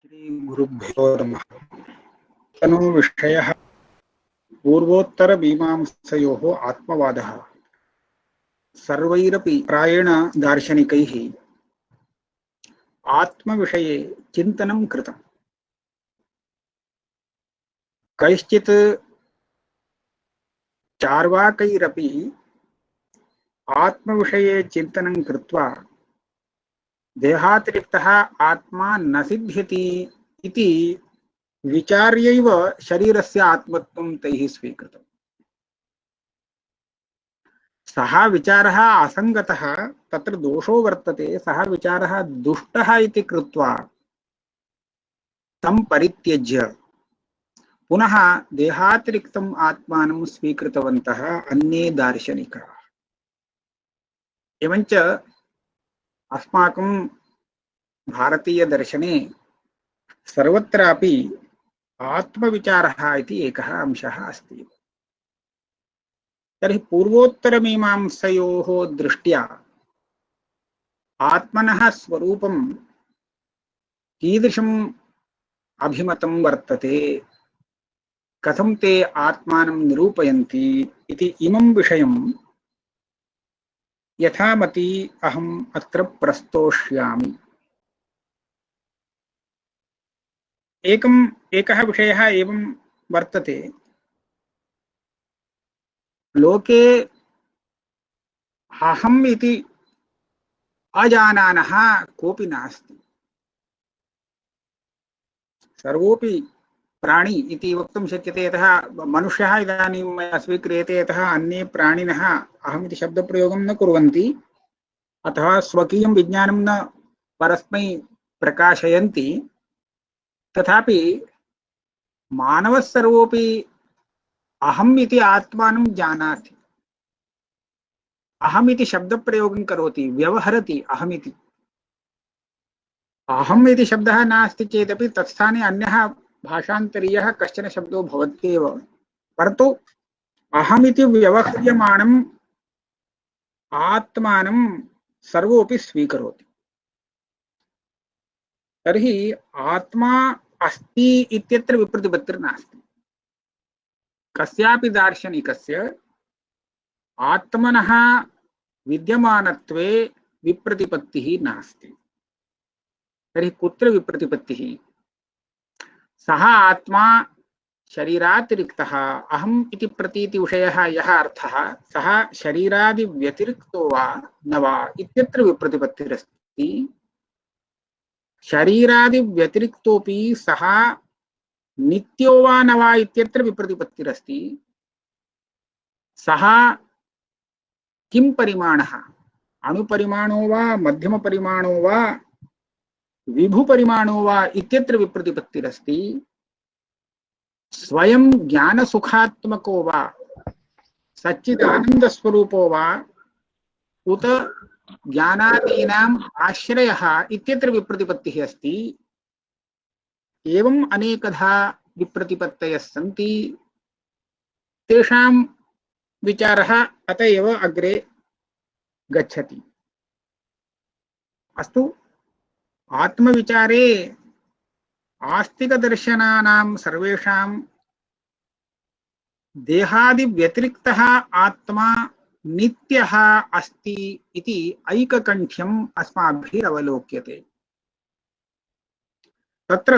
श्रीगुरुभ्यो नमः। तनो विषयः पूर्वोत्तरमीमांसयोः आत्मवादः सर्वैरपि प्रायेण दार्शनिकैः आत्मविषये चिन्तनं कृतम्। कैश्चित् चार्वाकैरपि आत्मविषये चिन्तनं कृत्वा देहातिरिक्तः आत्मा न सिद्ध्यति इति विचार्यैव शरीरस्य आत्मत्वं तैः स्वीकृतम्। सः विचारः असङ्गतः, तत्र दोषो वर्तते, सः विचारः दुष्टः इति कृत्वा तं परित्यज्य पुनः देहातिरिक्तम् आत्मानं स्वीकृतवन्तः अन्ये दार्शनिकाः। एवञ्च अस्माकं भारतीयदर्शने सर्वत्रापि आत्मविचारः इति एकः अंशः अस्ति। तर्हि पूर्वोत्तरमीमांसयोः दृष्ट्या आत्मनः स्वरूपं कीदृशम् अभिमतं वर्तते, कथं ते आत्मानं निरूपयन्ति इति इमं विषयं यथामति अहम् अत्र प्रस्तोष्यामि। एकः विषयः एवं वर्तते, लोके अहम् इति अजानानः कोऽपि नास्ति। सर्वोऽपि प्राणी इति वक्तुं शक्यते, यतः मनुष्यः इदानीं मया स्वीक्रियते, यतः अन्ये प्राणिनः अहमिति शब्दप्रयोगं न कुर्वन्ति, अथवा स्वकीयं विज्ञानं न परस्मै प्रकाशयन्ति। तथापि मानवः सर्वोऽपि अहम् इति आत्मानं जानाति, अहमिति शब्दप्रयोगं करोति, व्यवहरति अहमिति। अहम् इति शब्दः नास्ति चेदपि तत्स्थाने अन्यः भाषान्तरीयः कश्चन शब्दो भवत्येव, परन्तु अहमिति व्यवह्रियमाणम् आत्मानं सर्वोऽपि स्वीकरोति। तर्हि आत्मा अस्ति इत्यत्र विप्रतिपत्तिर्नास्ति। कस्यापि दार्शनिकस्य आत्मनः विद्यमानत्वे विप्रतिपत्तिः नास्ति। तर्हि कुत्र विप्रतिपत्तिः? सः आत्मा शरीरातिरिक्तः अहम् इति प्रतीतिविषयः यः अर्थः, सः शरीरादिव्यतिरिक्तो वा न वा इत्यत्र विप्रतिपत्तिरस्ति। शरीरादिव्यतिरिक्तोऽपि सः नित्यो वा न वा इत्यत्र विप्रतिपत्तिरस्ति। सः किं परिमाणः, अणुपरिमाणो वा मध्यमपरिमाणो वा विभुपरिमाणो वा इत्यत्र विप्रतिपत्तिरस्ति। स्वयं ज्ञानसुखात्मको वा सच्चिदानन्दस्वरूपो वा उत ज्ञानादीनाम् आश्रयः इत्यत्र विप्रतिपत्तिः अस्ति। एवम् अनेकधा विप्रतिपत्तयः सन्ति। तेषां विचारः अत एव अग्रे गच्छति। अस्तु, आत्मविचारे आस्तिकदर्शनानां सर्वेषां देहादिव्यतिरिक्तः आत्मा नित्यः अस्ति इति ऐककण्ठ्यम् अस्माभिरवलोक्यते। तत्र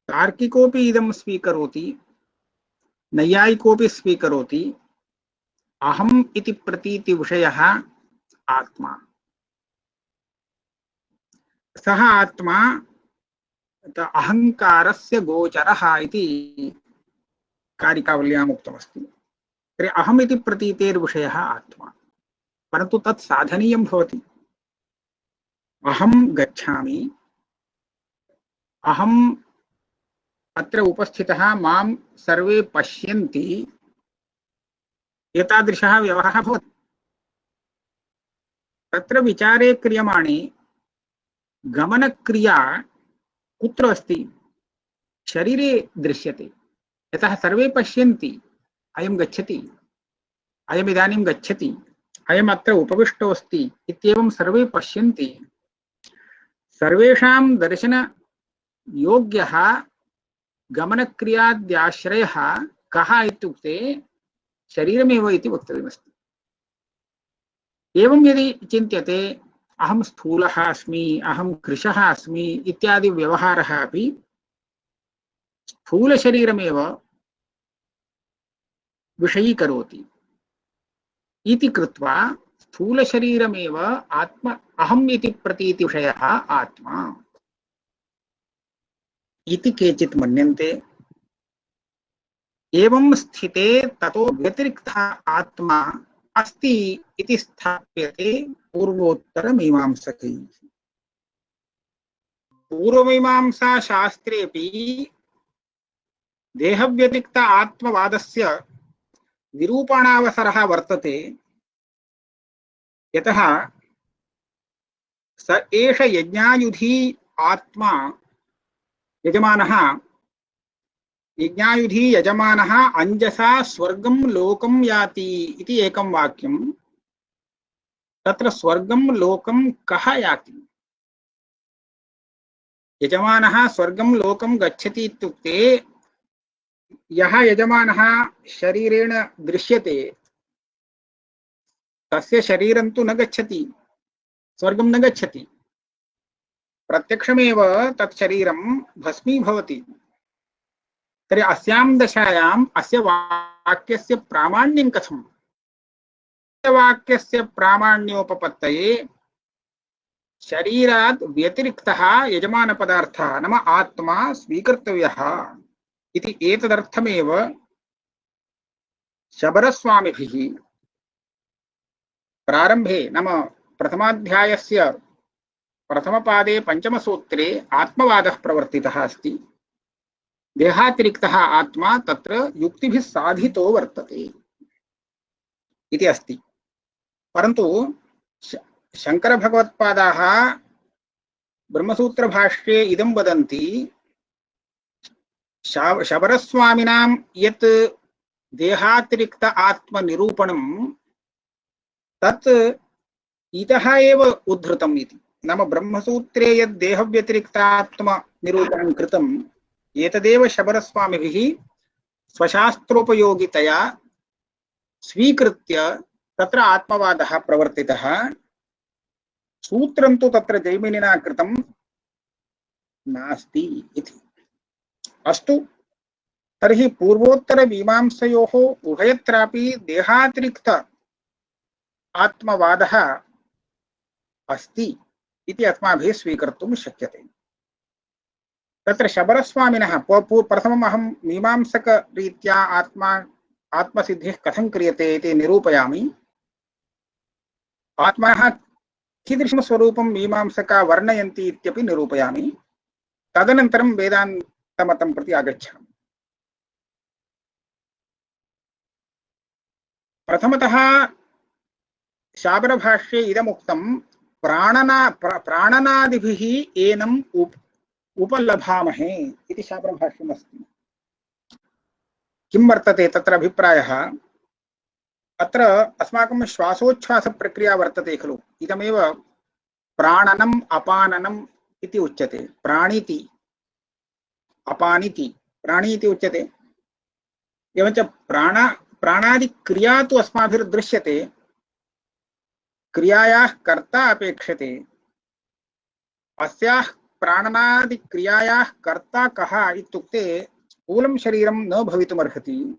तार्किकोऽपि इदं स्वीकरोति, नैयायिकोऽपि स्वीकरोति, अहम् इति प्रतीतिविषयः आत्मा। सः आत्मा अहङ्कारस्य गोचरः इति कारिकावल्याम् उक्तमस्ति। तर्हि अहम् इति प्रतीतेर्विषयः आत्मा, परन्तु तत् साधनीयं भवति। अहं गच्छामि, अहम् अत्र उपस्थितः, मां सर्वे पश्यन्ति, एतादृशः व्यवहारः भवति। तत्र विचारे क्रियमाणे गमनक्रिया कुत्र अस्ति? शरीरे दृश्यते, यतः सर्वे पश्यन्ति, अयं गच्छति, अयम् इदानीं गच्छति, अयम् अत्र उपविष्टोऽस्ति इत्येवं सर्वे पश्यन्ति। सर्वेषां दर्शन योग्यः गमनक्रियाद्याश्रयः कः इत्युक्ते शरीरमेव इति वक्तव्यमस्ति। एवं यदि चिन्त्यते अहं स्थूलः अस्मि, अहं कृशः अस्मि इत्यादि व्यवहारः अपि स्थूलशरीरमेव विषयीकरोति इति कृत्वा स्थूलशरीरमेव आत्म अहम् इति प्रतीतिविषयः आत्मा इति केचित् मन्यन्ते। एवं स्थिते ततो व्यतिरिक्तः आत्मा अस्ति इति स्थाप्यते पूर्वोत्तरमीमांसकैः। पूर्वमीमांसा शास्त्रेऽपि देहव्यतिरिक्त आत्मवादस्य निरूपणावसरः वर्तते। यतः स एष यज्ञायुधी आत्मा यजमानः यज्ञायुधी यजमानः अंजसा स्वर्गं लोकं याति इति एकं वाक्यं। तत्र स्वर्गं लोकं कः याति? यजमानः स्वर्गं लोकं गच्छति इत्युक्ते यः यजमानः शरीरेण दृश्यते तस्य शरीरं तु न गच्छति, स्वर्गं न गच्छति, प्रत्यक्षमेव तत् शरीरं भस्मीभवति। तर्हि अस्यां दशायाम् अस्य वाक्यस्य प्रामाण्यं कथम्? वाक्यस्य प्रामाण्योपपत्तये शरीरात् व्यतिरिक्तः यजमानपदार्थः नाम आत्मा स्वीकर्तव्यः इति एतदर्थमेव शबरस्वामिभिः प्रारंभे नाम प्रथमाध्यायस्य प्रथमपादे पंचमसूत्रे आत्मवादः प्रवर्तितः अस्ति। देहातिरिक्तः आत्मा तत्र युक्तिभिः साधितो वर्तते इति अस्ति। परन्तु शङ्करभगवत्पादाः ब्रह्मसूत्रभाष्ये इदं वदन्ति शबरस्वामिनां यत् देहातिरिक्त आत्मनिरूपणं तत् इतः एव उद्धृतम् इति। नाम ब्रह्मसूत्रे यद् देहव्यतिरिक्तात्मनिरूपणं कृतम् एतदेव शबरस्वामिभिः स्वशास्त्रोपयोगितया स्वीकृत्य तत्र आत्मवादः प्रवर्तितः। सूत्रं तु तत्र जैमिनिना कृतं नास्ति इति। अस्तु, तर्हि पूर्वोत्तरमीमांसयोः उभयत्रापि देहातिरिक्त आत्मवादः अस्ति इति अस्माभिः स्वीकर्तुं शक्यते। तत्र शबरस्वामिनः प्रथमम् अहं मीमांसकरीत्या आत्मसिद्धिः कथं क्रियते इति निरूपयामि। आत्मनः कीदृशं स्वरूपं मीमांसका वर्णयन्ति इत्यपि निरूपयामि। तदनन्तरं वेदान्तमतं प्रति आगच्छामि। प्रथमतः शाबरभाष्ये इदमुक्तं प्राणनादिभिः एनम् उपलभामहे इति शाबरभाष्यमस्ति। किं वर्तते तत्र अभिप्रायः? अत्र अस्माकं श्वासोच्छ्वासप्रक्रिया वर्तते खलु, इदमेव प्राणनम् अपाननम् इति उच्यते। प्राणीति अपानिति प्राणीति उच्यते। एवञ्च प्राणादिक्रिया तु अस्माभिर्दृश्यते, क्रियायाः कर्ता अपेक्षते। अस्याः प्राणनादिक्रियायाः कर्ता कः इत्युक्ते स्थूलं शरीरं न भवितुमर्हति।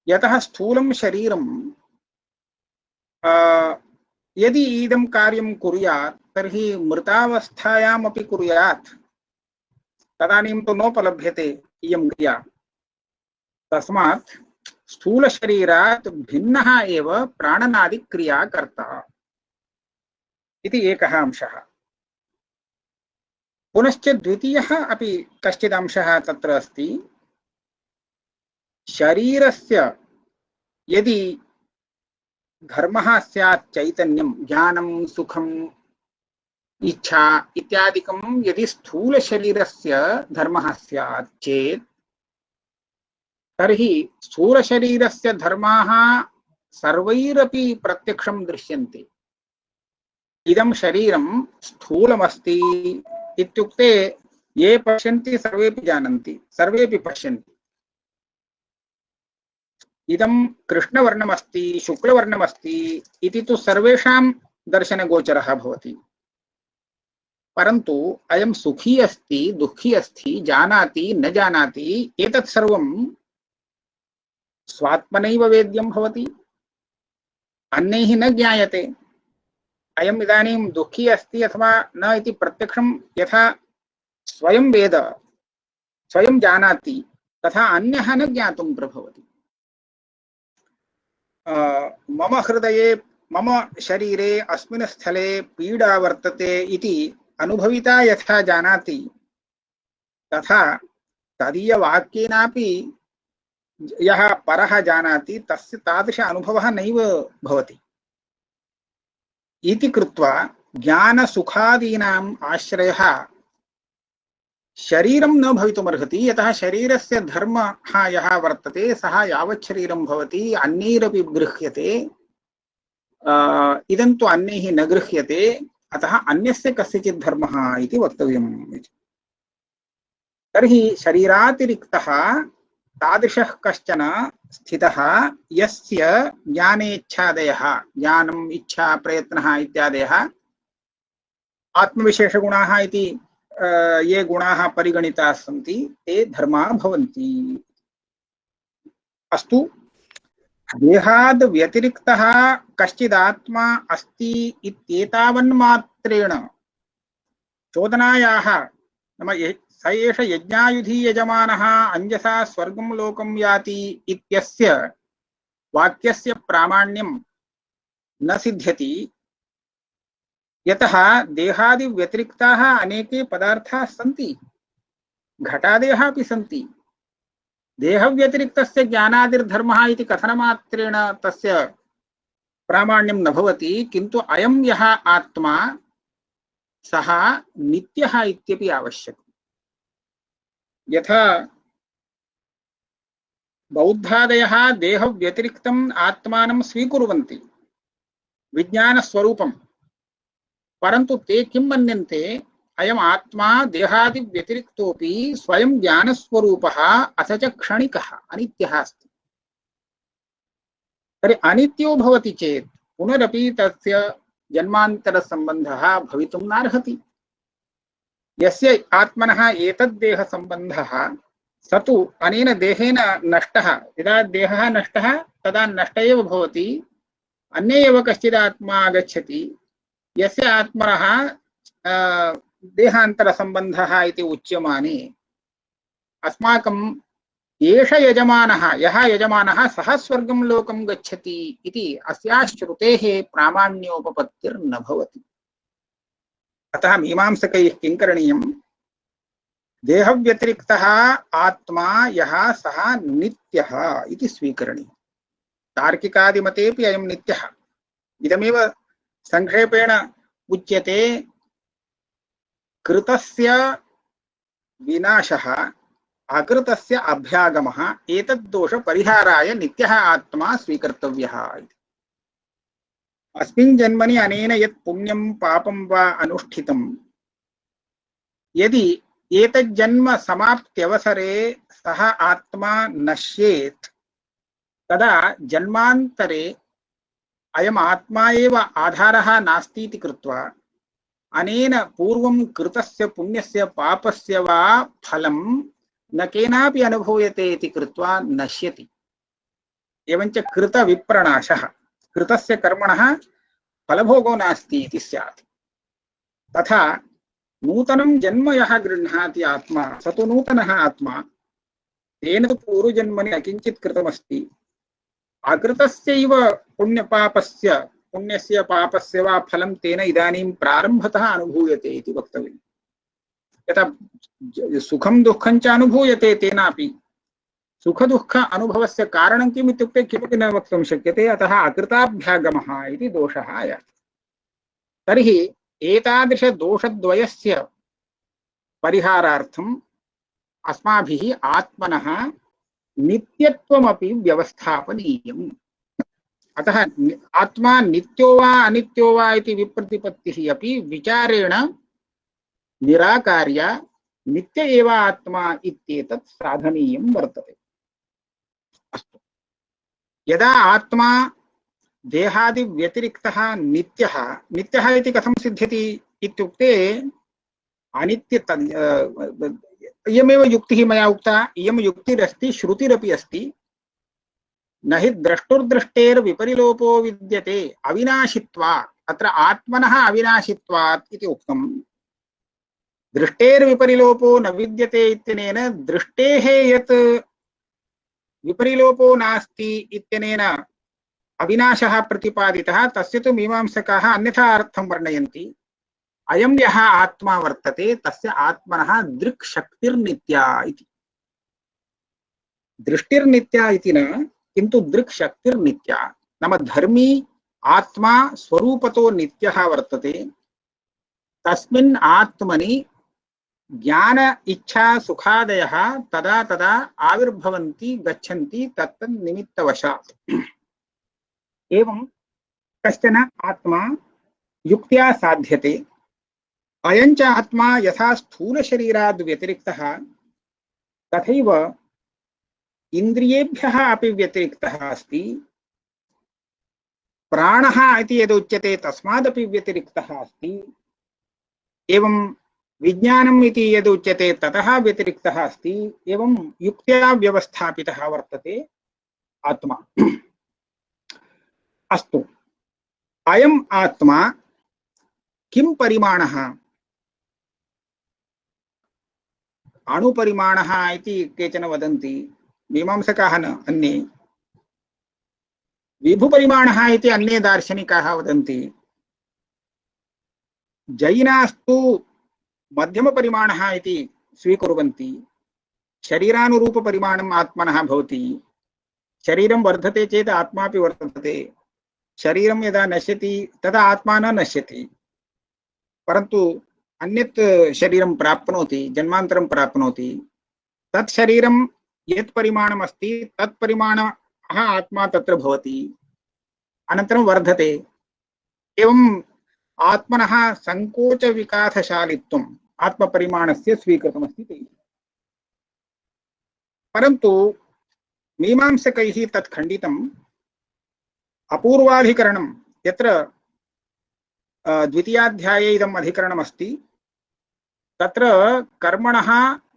यतः स्थूलं शरीरं यदि इदं कार्यं कुर्यात् तर्हि मृतावस्थायामपि कुर्यात्, तदानीं तु नोपलभ्यते इयं क्रिया। तस्मात् स्थूलशरीरात् भिन्नः एव प्राणनादिक्रिया कर्ता इति एकः अंशः। पुनश्च द्वितीयः अपि कश्चित् अंशः तत्र अस्ति। शरीरस्य यदि धर्मः स्यात्, चैतन्यं, ज्ञानं, सुखम्, इच्छा इत्यादिकं यदि स्थूलशरीरस्य धर्मः स्यात् चेत् तर्हि स्थूलशरीरस्य धर्माः सर्वैरपि प्रत्यक्षं दृश्यन्ते। इदं शरीरं स्थूलमस्ति इत्युक्ते ये पश्यन्ति सर्वेपि जानन्ति, सर्वेपि पश्यन्ति। इदं कृष्णवर्णमस्ति शुक्लवर्णमस्ति इति तु सर्वेषां दर्शनगोचरः भवति। परन्तु अयं सुखी अस्ति दुःखी अस्ति जानाति न जानाति एतत् सर्वं स्वात्मनैव वेद्यं भवति, अन्यैः न ज्ञायते। अयम् इदानीं दुःखी अस्ति अथवा न इति प्रत्यक्षं यथा स्वयं वेद स्वयं जानाति तथा अन्यः न ज्ञातुं प्रभवति। मम हृदये मम शरीरे अस्मिन् स्थले पीडा वर्तते इति अनुभविता यथा जानाति तथा तदीयवाक्येनापि यः परः जानाति तस्य तादृश अनुभवः नैव भवति इति कृत्वा ज्ञानसुखादीनाम् आश्रयः शरीरं न भवितुमर्हति। यतः शरीरस्य धर्मः यः वर्तते सः यावत् शरीरं भवति अन्यैरपि गृह्यते, इदं तु अन्यैः न गृह्यते, अतः अन्यस्य कस्यचित् धर्मः इति वक्तव्यम्। तर्हि शरीरातिरिक्तः तादृशः कश्चन स्थितः यस्य ज्ञानेच्छादयः, ज्ञानम् इच्छा प्रयत्नः इत्यादयः आत्मविशेषगुणाः इति ये गुणाः परिगणिताः सन्ति ते धर्माः भवन्ति। अस्तु, देहाद् व्यतिरिक्तः कश्चिदात्मा अस्ति इत्येतावन्मात्रेण चोदनायाः नाम स एष यज्ञायुधि यजमानः अंजसा स्वर्गं लोकं याति इत्यस्य वाक्यस्य प्रामाण्यं न सिद्ध्यति। यतः देहादि व्यतिरिक्ताः अनेके पदार्थाः सन्ति, घटादयः अपि सन्ति। देहव्यतिरिक्तस्य ज्ञानादिर्धर्मः इति कथनमात्रेण तस्य प्रामाण्यं न भवति, किन्तु अयं यः आत्मा सः नित्यः इत्यपि आवश्यकम्। यथा बौद्धादयः देहव्यतिरिक्तम् आत्मानं स्वीकुर्वन्ति विज्ञानस्वरूपम्, परन्तु ते किं मन्यन्ते, अयम् आत्मा देहादि व्यतिरिक्तोपि स्वयं ज्ञानस्वरूपः अथ च क्षणिकः अनित्यः अस्ति। तर्हि अनित्यो भवति चेत् पुनरपि तस्य जन्मान्तरसम्बन्धः भवितुं नार्हति। यस्य आत्मनः एतद्देह सम्बन्धः स तु अनेन देहेन नष्टः। यदा देहः नष्टः तदा नष्ट एव भवति, अन्ये एव कश्चित् आत्मा आगच्छति यस्य आत्मनः देहान्तरसम्बन्धः इति उच्यमाने। अस्माकं एष यजमानः, यः यजमानः सः स्वर्गं लोकं गच्छति इति अस्याः श्रुतेः प्रामाण्योपपत्तिर्न भवति। अतः मीमांसकैः किं करणीयं, देहव्यतिरिक्तः आत्मा यः सः नित्यः इति स्वीकरणीयः। तार्किकादिमतेपि अयं नित्यः। इदमेव संक्षेपेण उच्यते, कृतस्य विनाशः अकृतस्य अभ्यागमः एतद्दोष परिहाराय नित्यः आत्मा स्वीकर्तव्यः इति। अस्मिन् जन्मनि अनेन यत् पुण्यं पापं वा अनुष्ठितं, यदि एतज्जन्म समाप्त्यवसरे सः आत्मा नश्येत् तदा जन्मान्तरे अयम् आत्मा एव आधारः नास्ति इति कृत्वा अनेन पूर्वं कृतस्य पुण्यस्य पापस्य वा फलं न केनापि अनुभूयते इति कृत्वा नश्यति। एवञ्च कृतविप्रणाशः, कृतस्य कर्मणः फलभोगो नास्ति इति स्यात्। तथा नूतनं जन्म यः गृह्णाति आत्मा स तु नूतनः आत्मा, तेन तु पूर्वजन्मनि अकिञ्चित् कृतमस्ति, अकृतस्यैव पुण्यस्य पापस्य वा फलं तेन इदानीं प्रारम्भतः अनुभूयते इति वक्तव्यम्। यथा सुखं दुःखं च अनुभूयते, तेनापि सुखदुःख अनुभवस्य कारणं किम् इत्युक्ते किमपि न वक्तुं शक्यते, अतः अकृताभ्यागमः इति दोषः आयाति। तर्हि एतादृशदोषद्वयस्य परिहारार्थम् अस्माभिः आत्मनः नित्यत्वमपि व्यवस्थापनीयम्। अतः आत्मा नित्यो वा अनित्यो वा इति विप्रतिपत्तिः अपि विचारेण निराकार्य नित्य एव आत्मा इत्येतत् साधनीयं वर्तते। अस्तु, यदा आत्मा देहादि व्यतिरिक्तः नित्यः, नित्यः इति कथं सिद्ध्यति इत्युक्ते अनित्य इयमेव युक्तिः मया उक्ता, इयं युक्तिरस्ति, श्रुतिरपि अस्ति। न हि द्रष्टुर्दृष्टेर्विपरिलोपो विद्यते अविनाशित्वात्, अत्र आत्मनः अविनाशित्वात् इति उक्तम्। दृष्टेर्विपरिलोपो न विद्यते इत्यनेन दृष्टेः यत् विपरिलोपो नास्ति इत्यनेन अविनाशः प्रतिपादितः, तस्य तु मीमांसकाः अन्यथा अर्थं वर्णयन्ति। अयं यः आत्मा वर्तते तस्य आत्मनः दृक्शक्तिर्नित्या इति। दृष्टिर्नित्या इति न, किन्तु दृक्शक्तिर्नित्या। नाम धर्मी आत्मा स्वरूपतो नित्यः वर्तते। तस्मिन् आत्मनि ज्ञान इच्छा सुखादयः तदा तदा आविर्भवन्ति गच्छन्ति तत्तन्निमित्तवशात्। एवं कश्चन आत्मा युक्त्या साध्यते। अयञ्च आत्मा यथा स्थूलशरीराद् व्यतिरिक्तः तथैव इन्द्रियेभ्यः अपि व्यतिरिक्तः अस्ति। प्राणः इति यदुच्यते तस्मादपि व्यतिरिक्तः अस्ति। एवं विज्ञानम् इति यदुच्यते ततः व्यतिरिक्तः अस्ति। एवं युक्त्या व्यवस्थापितः वर्तते आत्मा। अस्तु, अयम् आत्मा किं परिमाणः? अणुपरिमाणः इति केचन वदन्ति, मीमांसकाः न, अन्ये। विभुपरिमाणः इति अन्ये दार्शनिकाः वदन्ति। जैनास्तु मध्यमपरिमाणः इति स्वीकुर्वन्ति। शरीरानुरूपपरिमाणम् आत्मनः भवति। शरीरं वर्धते चेत् आत्मापि वर्धते। शरीरं यदा नश्यति तदा आत्मा न नश्यति, परन्तु अन्यत् शरीरं प्राप्नोति, जन्मान्तरं प्राप्नोति। तत् शरीरं यत् परिमाणम् अस्ति तत् परिमाणः आत्मा तत्र भवति, अनन्तरं वर्धते। एवं आत्मनः संकोचविकासशालित्वम् आत्मपरिमाणस्य स्वीकृतमस्ति तैः। परन्तु मीमांसकैः तत् खण्डितम्। अपूर्वाधिकरणं, यत्र द्वितीयाध्याये इदम् अधिकरणमस्ति, तत्र कर्मणः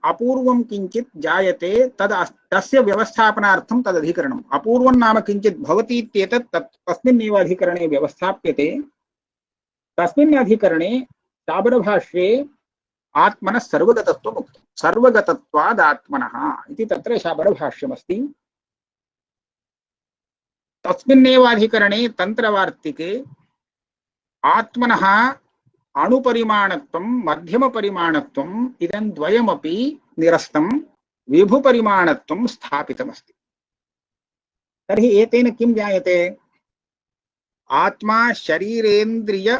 अपूर्वं किञ्चित् जायते तस्य व्यवस्थापनार्थं तदधिकरणम्। अपूर्वं नाम किञ्चित् भवति इत्येतत् तस्मिन्नेव अधिकरणे व्यवस्थाप्यते। तस्मिन् अधिकरणे शाबरभाष्ये आत्मनः सर्वगतत्वम् उक्तं। सर्वगतत्वाद् आत्मनः इति तत्र शाबरभाष्यमस्ति। तस्मिन्नेव अधिकरणे तन्त्रवार्तिके आत्मनः अणुपरिमाणत्वं मध्यमपरिमाणत्वम् इदं द्वयमपि निरस्तं, विभुपरिमाणत्वं स्थापितमस्ति। तर्हि एतेन किं ज्ञायते? आत्मा शरीरेन्द्रिय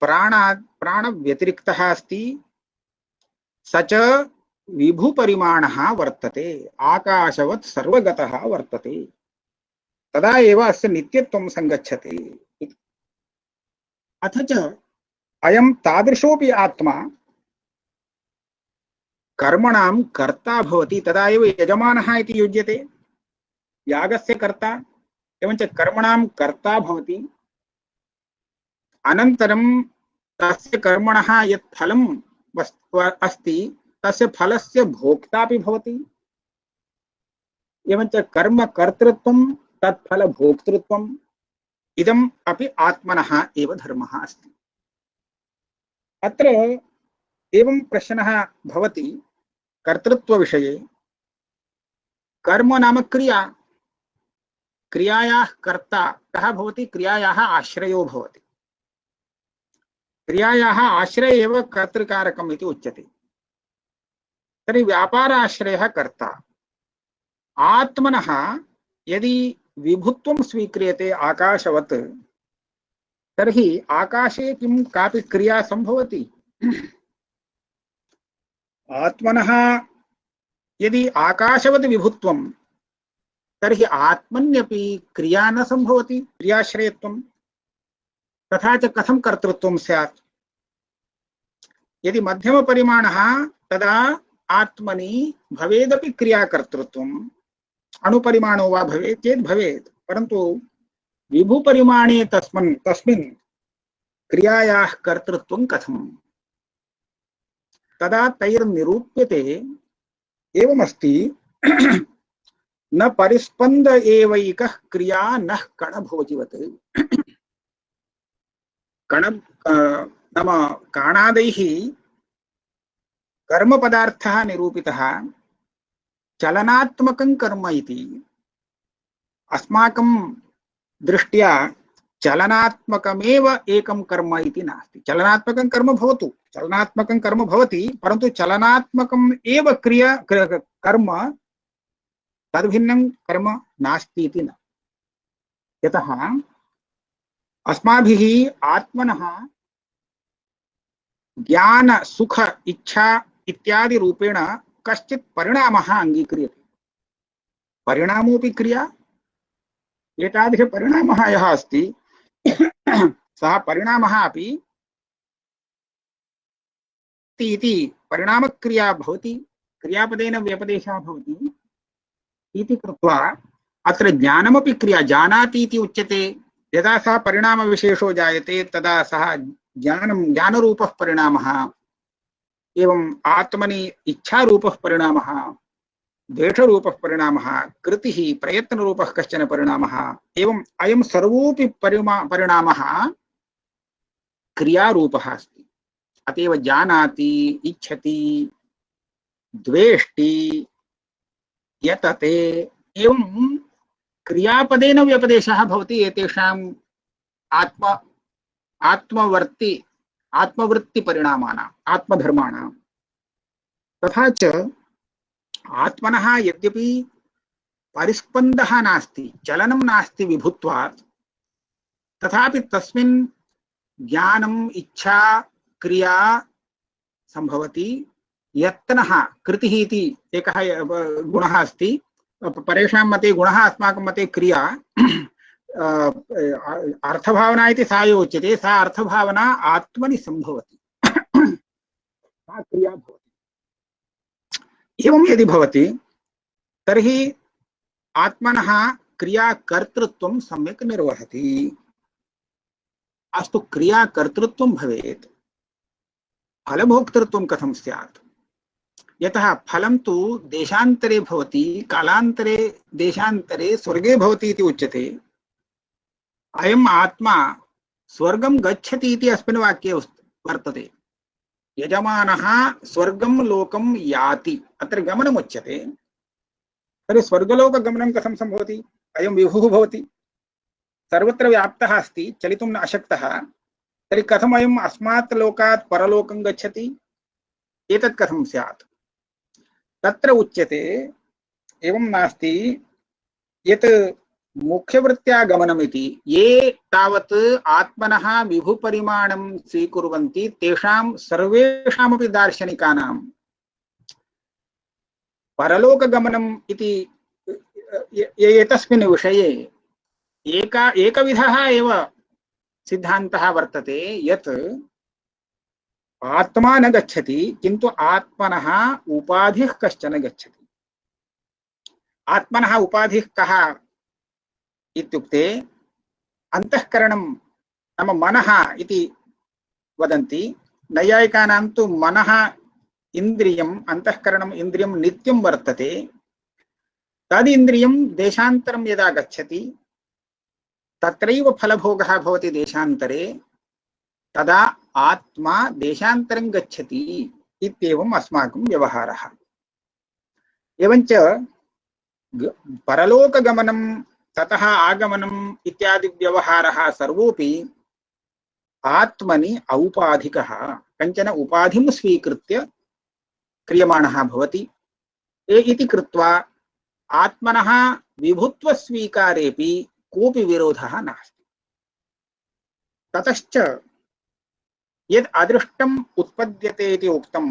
प्राणव्यतिरिक्तः अस्ति, स च विभुपरिमाणः वर्तते, आकाशवत् सर्वगतः वर्तते। तदा एव अस्य नित्यत्वं संगच्छते। अथ च अयं तादृशोऽपि आत्मा कर्मणां कर्ता भवति, तदा एव यजमानः इति युज्यते, यागस्य कर्ता। एवञ्च कर्मणां कर्ता भवति, अनन्तरं तस्य कर्मणः यत् फलं अस्ति तस्य फलस्य भोक्तापि भवति। एवञ्च कर्मकर्तृत्वं तत्फलभोक्तृत्वम् इदम् अपि आत्मनः एव धर्मः अस्ति। अत्र एवं प्रश्नः भवति कर्तृत्वविषये। कर्म नाम क्रिया, क्रियायाः कर्ता कः भवति? क्रियायाः आश्रयो भवति। क्रियायाः आश्रय एव कर्तृकारकम् इति उच्यते। तर्हि व्यापाराश्रयः कर्ता। आत्मनः यदि विभुत्वं स्वीक्रियते आकाशवत्, तर्हि आकाशे किं कापि क्रिया संभवति? आत्मनः यदि आकाशवत् विभुत्वं तर्हि आत्मन्यपि क्रिया न संभवति, क्रियाश्रयत्वं। तथा च कथं कर्तृत्वं स्यात्? यदि मध्यमपरिमाणः तदा आत्मनि भवेदपि क्रियाकर्तृत्वम्, अणुपरिमाणो वा भवेत् चेत् भवेत्, परन्तु विभुपरिमाणे तस्मिन् क्रियायाः कर्तृत्वं कथम्? तदा तैर्निरूप्यते एवमस्ति न परिस्पन्द एवैकः क्रिया नः कणभोजिवत्। कण नाम काणादैः कर्मपदार्थः निरूपितः चलनात्मकं कर्म इति। अस्माकं दृष्ट्या चलनात्मकमेव एकं कर्म इति नास्ति। चलनात्मकं कर्म भवतु, चलनात्मकं कर्म भवति, परन्तु चलनात्मकम् एव कर्म तद्भिन्नं कर्म नास्ति इति न। यतः अस्माभिः आत्मनः ज्ञान सुख इच्छा इत्यादि रूपेण कश्चित् परिणामः अङ्गीक्रियते। परिणामोऽपि क्रिया। एतादृशपरिणामः यः अस्ति सः परिणामः अपि इति परिणामक्रिया भवति, क्रियापदेन व्यपदेशः भवति इति कृत्वा अत्र ज्ञानमपि क्रिया। जानाति इति उच्यते। यदा सः परिणामविशेषो जायते तदा सः ज्ञानरूपः परिणामः। एवं आत्मनि इच्छारूपः परिणामः, द्वेषरूपः परिणामः, कृतिः प्रयत्नरूपः कश्चन परिणामः। एवं अयं सर्वोऽपि परिणामः क्रियारूपः अस्ति। अतएव जानाति, इच्छति, द्वेष्टि, यतते, एवं क्रियापदेन व्यपदेशः भवति एतेषाम् आत्मवृत्तिपरिणामानाम्, आत्मधर्माणाम्। तथा च आत्मनः यद्यपि परिस्पन्दः नास्ति, चलनं नास्ति विभुत्वात्, तथापि तस्मिन् ज्ञानम्, इच्छा, क्रिया संभवति। यत्नः, कृतिः इति एकः गुणः अस्ति। परेषां मते गुणः, अस्माकं मते क्रिया। अर्थभावना इति सा यो उच्यते, सा अर्थभावना आत्मनि संभवति, सा क्रिया भवति। एवं यदि भवति तर्हि आत्मनः क्रियाकर्तृत्वं सम्यक् निर्वहति। अस्तु, क्रियाकर्तृत्वं भवेत्, फलभोक्तृत्वं कथं स्यात्? यतः फलं तु देशान्तरे भवति, कालान्तरे देशान्तरे स्वर्गे भवति इति उच्यते। अयम् आत्मा स्वर्गं गच्छति इति अस्मिन् वाक्ये वर्तते। यजमानः स्वर्गं लोकं याति, अत्र गमनमुच्यते। तर्हि स्वर्गलोकगमनं कथं सम्भवति? अयं विभुः भवति, सर्वत्र व्याप्तः अस्ति, चलितुं न अशक्तः। तर्हि कथम् अयम् अस्मात् लोकात् परलोकं गच्छति? एतत् कथं स्यात्? तत्र उच्यते एवं नास्ति यत् मुख्यवृत्त्या गमनमिति। ये तावत् आत्मनः विभुपरिमाणं स्वीकुर्वन्ति तेषां सर्वेषामपि दार्शनिकानां परलोकगमनम् इति एतस्मिन् विषये एकविधः एव सिद्धान्तः वर्तते, यत् आत्मा न गच्छति, किन्तु आत्मनः उपाधिः कश्चन गच्छति। आत्मनः उपाधिः कः इत्युक्ते अंतःकरणं नाम मनः इति वदन्ति। नैयायिकानां तु मनः इन्द्रियम्, अंतःकरणम् इन्द्रियं नित्यं वर्तते। तदिन्द्रियं देशान्तरं यदा गच्छति तत्रैव फलभोगः भवति देशान्तरे, तदा आत्मा देशान्तरं गच्छति इत्येवम् अस्माकं व्यवहारः। एवञ्च परलोकगमनं, ततः आगमनम् इत्यादि व्यवहारः सर्वोऽपि आत्मनि औपाधिकः, कञ्चन उपाधिं स्वीकृत्य क्रियमाणः भवति। इति कृत्वा आत्मनः विभुत्वस्वीकारेऽपि कोऽपि विरोधः नास्ति। ततश्च यद् अदृष्टम् उत्पद्यते इति उक्तं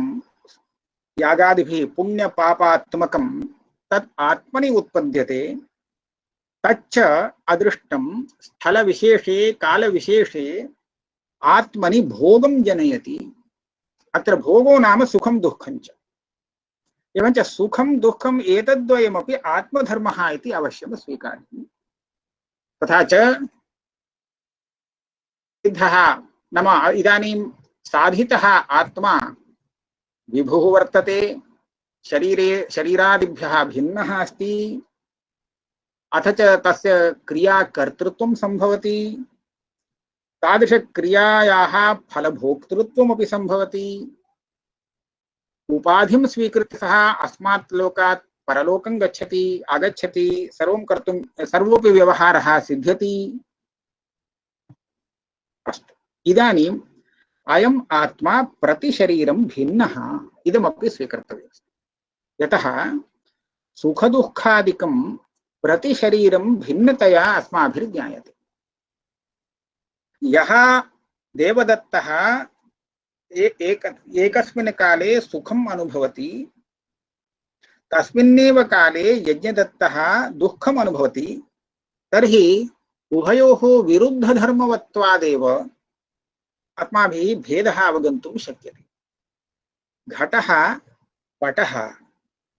यागादिभिः पुण्यपापात्मकं, तत् आत्मनि उत्पद्यते। तच्च अदृष्टं स्थलविशेषे कालविशेषे आत्मनि भोगं जनयति। अत्र भोगो नाम सुखं दुःखं च। एवञ्च सुखं दुःखम् एतद्द्वयमपि आत्मधर्मः इति अवश्यं स्वीकार्यम्। तथा च सिद्धः नाम इदानीं साधितः आत्मा विभुः वर्तते, शरीरे शरीरादिभ्यः भिन्नः अस्ति, अथ च तस्य क्रियाकर्तृत्वं सम्भवति, तादृशक्रियायाः फलभोक्तृत्वमपि सम्भवति। उपाधिं स्वीकृत्य सः अस्मात् लोकात् परलोकं गच्छति, आगच्छति, सर्वं कर्तुं सर्वोपि व्यवहारः सिद्ध्यति। अस्तु, इदानीम् अयम् आत्मा प्रतिशरीरं भिन्नः इदमपि स्वीकर्तव्यम्। यतः सुखदुःखादिकं प्रतिशरीरं भिन्नतया अस्माभिर्ज्ञायते। यः देवदत्तः एकस्मिन् काले सुखम् अनुभवति, तस्मिन्नेव काले यज्ञदत्तः दुःखम् अनुभवति, तर्हि उभयोः विरुद्धधर्मवत्वादेव अस्माभिः भेदः अवगन्तुं शक्यते। घटः पटः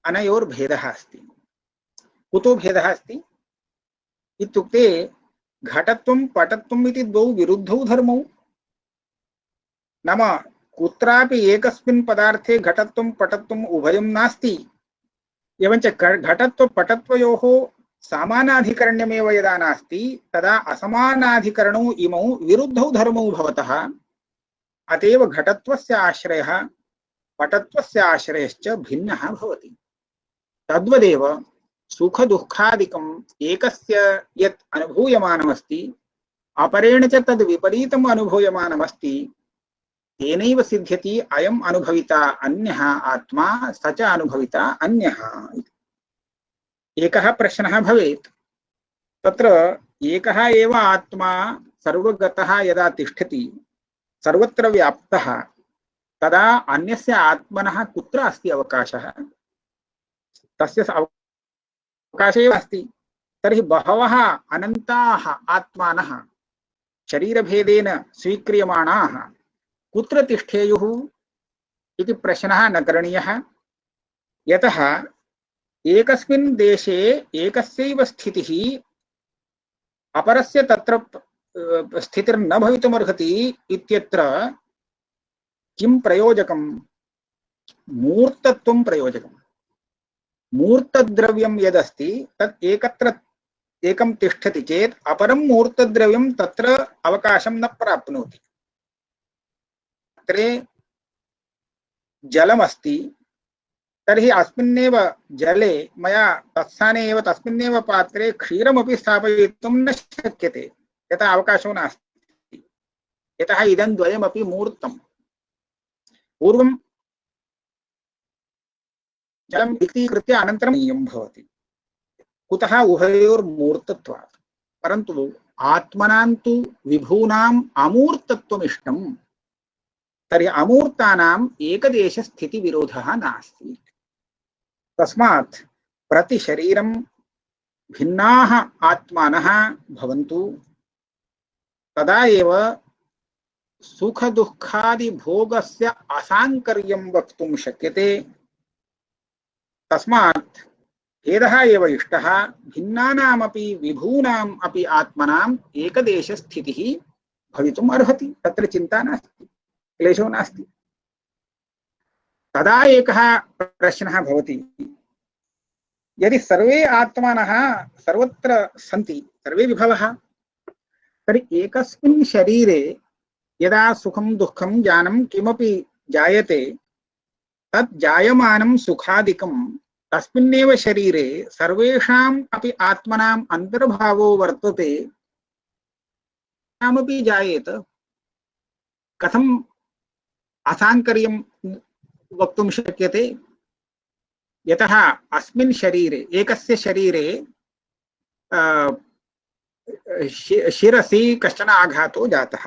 अनयोर्भेदः अस्ति। कुतो भेदः अस्ति इत्युक्ते घटत्वं पटत्वम् इति द्वौ विरुद्धौ धर्मौ। नाम कुत्रापि एकस्मिन् पदार्थे घटत्वं पटत्वम् उभयं नास्ति। एवञ्च घटत्व पटत्वयोः समानाधिकरण्यमेव यदा नास्ति तदा असमानाधिकरणौ इमौ विरुद्धौ धर्मौ भवतः अतएव घटत्वस्य आश्रयः पटत्वस्य आश्रयश्च भिन्नः भवति। तद्वदेव सुख दुःखादिकम् एकस्य यत् अनुभूयमानमस्ति अपरेण च तद् विपरीतम् अनुभूयमानमस्ति, तेनैव सिद्ध्यति अयम् अनुभविता अन्यः आत्मा स च अनुभविता अन्यः। एकः प्रश्नः भवेत्, तत्र एकः एव आत्मा सर्वगतः यदा तिष्ठति, सर्वत्र व्याप्तः, तदा अन्यस्य आत्मनः कुत्र अस्ति अवकाशः? तस्य अवकाशः एव अस्ति। तर्हि बहवः अनन्ताः आत्मानः शरीरभेदेन स्वीक्रियमाणाः कुत्र तिष्ठेयुः इति प्रश्नः न करणीयः। यतः एकस्मिन् देशे एकस्यैव स्थितिः अपरस्य तत्र स्थितिर्न भवितुमर्हति इत्यत्र किं प्रयोजकं? मूर्तत्वं प्रयोजकं। मूर्तद्रव्यं यदस्ति तत् एकत्र एकं तिष्ठति चेत् अपरं मूर्तद्रव्यं तत्र अवकाशं न प्राप्नोति। अत्रे जलमस्ति, तर्हि अस्मिन्नेव जले मया तत्स्थाने एव तस्मिन्नेव पात्रे क्षीरमपि स्थापयितुं न शक्यते, यतः अवकाशो नास्ति। यतः इदं द्वयमपि मूर्तं। पूर्वं जलं विक्रीकृत्य अनन्तरं पानीयं भवति। कुतः? उभयोर्मूर्तत्वात्। परन्तु आत्मनां तु विभूनाम् अमूर्तत्वमिष्टं। तर्हि अमूर्तानाम् एकदेशस्थितिविरोधः नास्ति। तस्मात् प्रतिशरीरं भिन्नाः आत्मानः भवन्तु, तदा एव सुख दुःखादि भोगस्य असाङ्कर्यं वक्तुं शक्यते। तस्मात् भेदः एव इष्टः। भिन्नानामपि विभूनाम् अपि आत्मनाम् एकदेशस्थितिः भवितुम् अर्हति। तत्र चिन्ता नास्ति, क्लेशो नास्ति। तदा एकः प्रश्नः भवति, यदि सर्वे आत्मानः सर्वत्र सन्ति, सर्वे विभवः, तर्हि एकस्मिन् शरीरे यदा सुखं दुःखं ज्ञानं किमपि जायते, तत् जायमानं सुखादिकं तस्मिन्नेव शरीरे सर्वेषाम् अपि आत्मनाम् अन्तर्भावो वर्तते, नामपि जायेत। कथम् असाङ्कर्यं वक्तुं शक्यते? यतः अस्मिन् शरीरे एकस्य शरीरे शिरसि कश्चन आघातो जातः,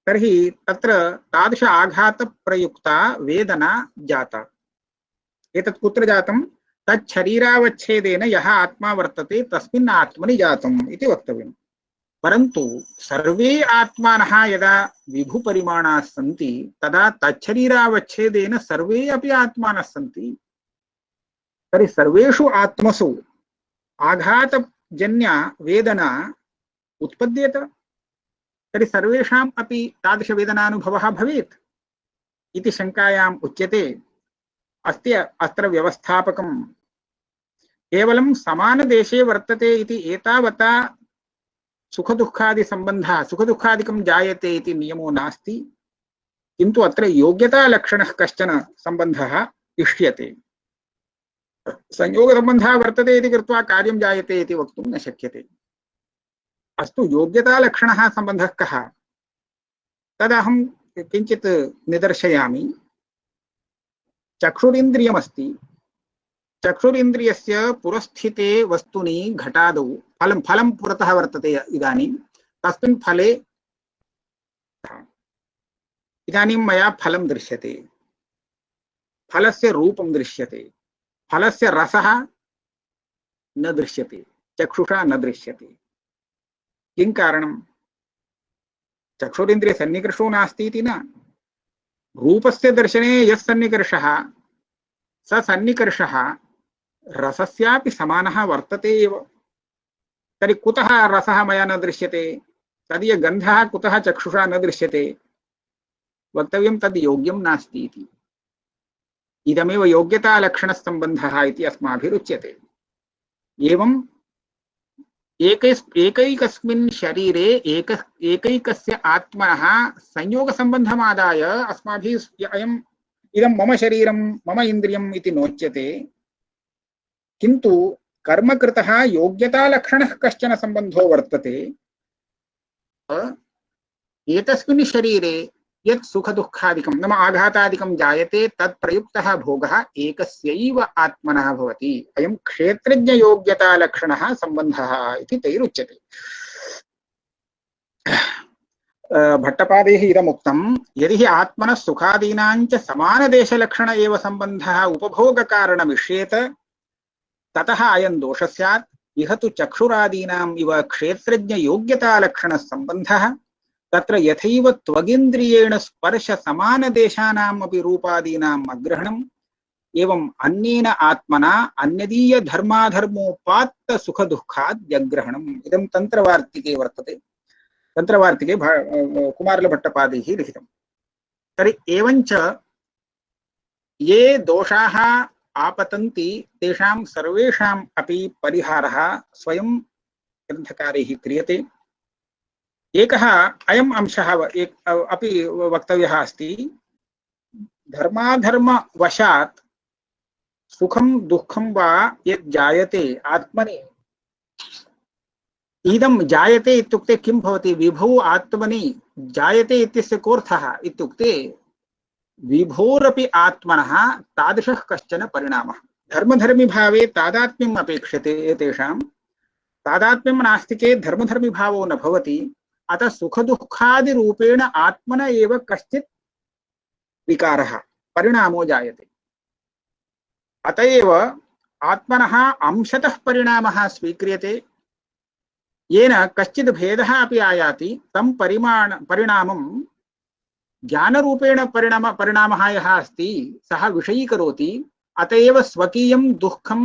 तर्हि तत्र तादृश आघातप्रयुक्ता वेदना जाता। एतत् कुत्र जातं? तच्छरीरावच्छेदेन यः आत्मा वर्तते तस्मिन् आत्मनि जातम् इति वक्तव्यम्। परन्तु सर्वे आत्मानः यदा विभुपरिमाणाः सन्ति तदा तच्छरीरावच्छेदेन सर्वे अपि आत्मानः सन्ति। तर्हि सर्वेषु आत्मसु आघातजन्या वेदना उत्पद्येत। तर्हि सर्वेषाम् अपि तादृशवेदनानुभवः भवेत् इति शङ्कायाम् उच्यते अस्ति अत्र व्यवस्थापकं केवलं समानदेशे वर्तते इति एतावता सुखदुःखादि सम्बन्धः सुखदुःखादिकं जायते इति नियमो नास्ति, किन्तु अत्र योग्यतालक्षणः कश्चन सम्बन्धः इष्यते। संयोगसम्बन्धः वर्तते इति कृत्वा कार्यं जायते इति वक्तुं न शक्यते। अस्तु, योग्यतालक्षणः सम्बन्धः कः तदहं किञ्चित् निदर्शयामि। चक्षुरिन्द्रियमस्ति, चक्षुरिन्द्रियस्य पुरस्थिते वस्तुनि घटादौ फलं पुरतः वर्तते। इदानीं तस्मिन् फले इदानीं मया फलं दृश्यते, फलस्य रूपं दृश्यते, फलस्य रसः न दृश्यते, चक्षुषा न दृश्यते। किं कारणं? चक्षुरिन्द्रियसन्निकर्षो नास्ति इति न, रूपस्य दर्शने यः सन्निकर्षः स सन्निकर्षः रसस्यापि समानः वर्तते एव। तर्हि कुतः रसः मया न दृश्यते? तदीय गन्धः कुतः चक्षुषा न दृश्यते? वक्तव्यं तद् योग्यं नास्ति इति। इदमेव योग्यतालक्षणसम्बन्धः इति अस्माभिरुच्यते। एवं एकैकस्मिन् शरीरे एकैकस्य आत्मनः संयोगसम्बन्धमादाय अस्माभिः इदं मम शरीरं मम इन्द्रियम् इति नोच्यते, किन्तु कर्मकृतः योग्यतालक्षणः कश्चन सम्बन्धो वर्तते। एतस्मिन् शरीरे यत् सुखदुःखादिकं नाम आघातादिकं जायते तत् प्रयुक्तः भोगः एकस्यैव आत्मनः भवति। अयं क्षेत्रज्ञयोग्यतालक्षणः सम्बन्धः इति तैरुच्यते। भट्टपादैः इदमुक्तं यदि हि आत्मनः सुखादीनां च समानदेशलक्षण एव सम्बन्धः उपभोगकारणमिष्येत ततः अयं दोषः स्यात्। इह तु चक्षुरादीनाम् इव क्षेत्रज्ञयोग्यतालक्षणः सम्बन्धः तत्र यथैव त्वगिन्द्रियेण स्पर्श समानदेशानाम् अपि रूपादीनाम् अग्रहणम् एवं अन्येन आत्मना अन्यदीय धर्माधर्मोपात्त सुखदुःखाद्यग्रहणम्। इदं तन्त्रवार्तिके वर्तते, तन्त्रवार्तिके कुमारलभट्टपादैः लिखितम्। तर्हि एवञ्च ये दोषाः आपतन्ति तेषां सर्वेषाम् अपि परिहारः स्वयं ग्रन्थकारैः क्रियते। एकः अयम् अंशः अपि वक्तव्यः अस्ति। धर्माधर्मवशात् सुखं दुःखं वा यत् जायते आत्मनि, इदं जायते इत्युक्ते किं भवति? विभौ आत्मनि जायते इत्यस्य कोऽर्थः इत्युक्ते विभोरपि आत्मनः तादृशः कश्चन परिणामः। धर्मधर्मिभावे तादात्म्यम् अपेक्षते, तेषां तादात्म्यं नास्ति चेत् धर्मधर्मिभावो न भवति। अतः सुखदुःखादिरूपेण आत्मन एव कश्चित् विकारः परिणामो जायते। अत एव आत्मनः अंशतः परिणामः स्वीक्रियते, येन कश्चित् भेदः अपि आयाति। तं परिणामं ज्ञानरूपेण परिणामः यः अस्ति सः विषयीकरोति। अत एव स्वकीयं दुःखं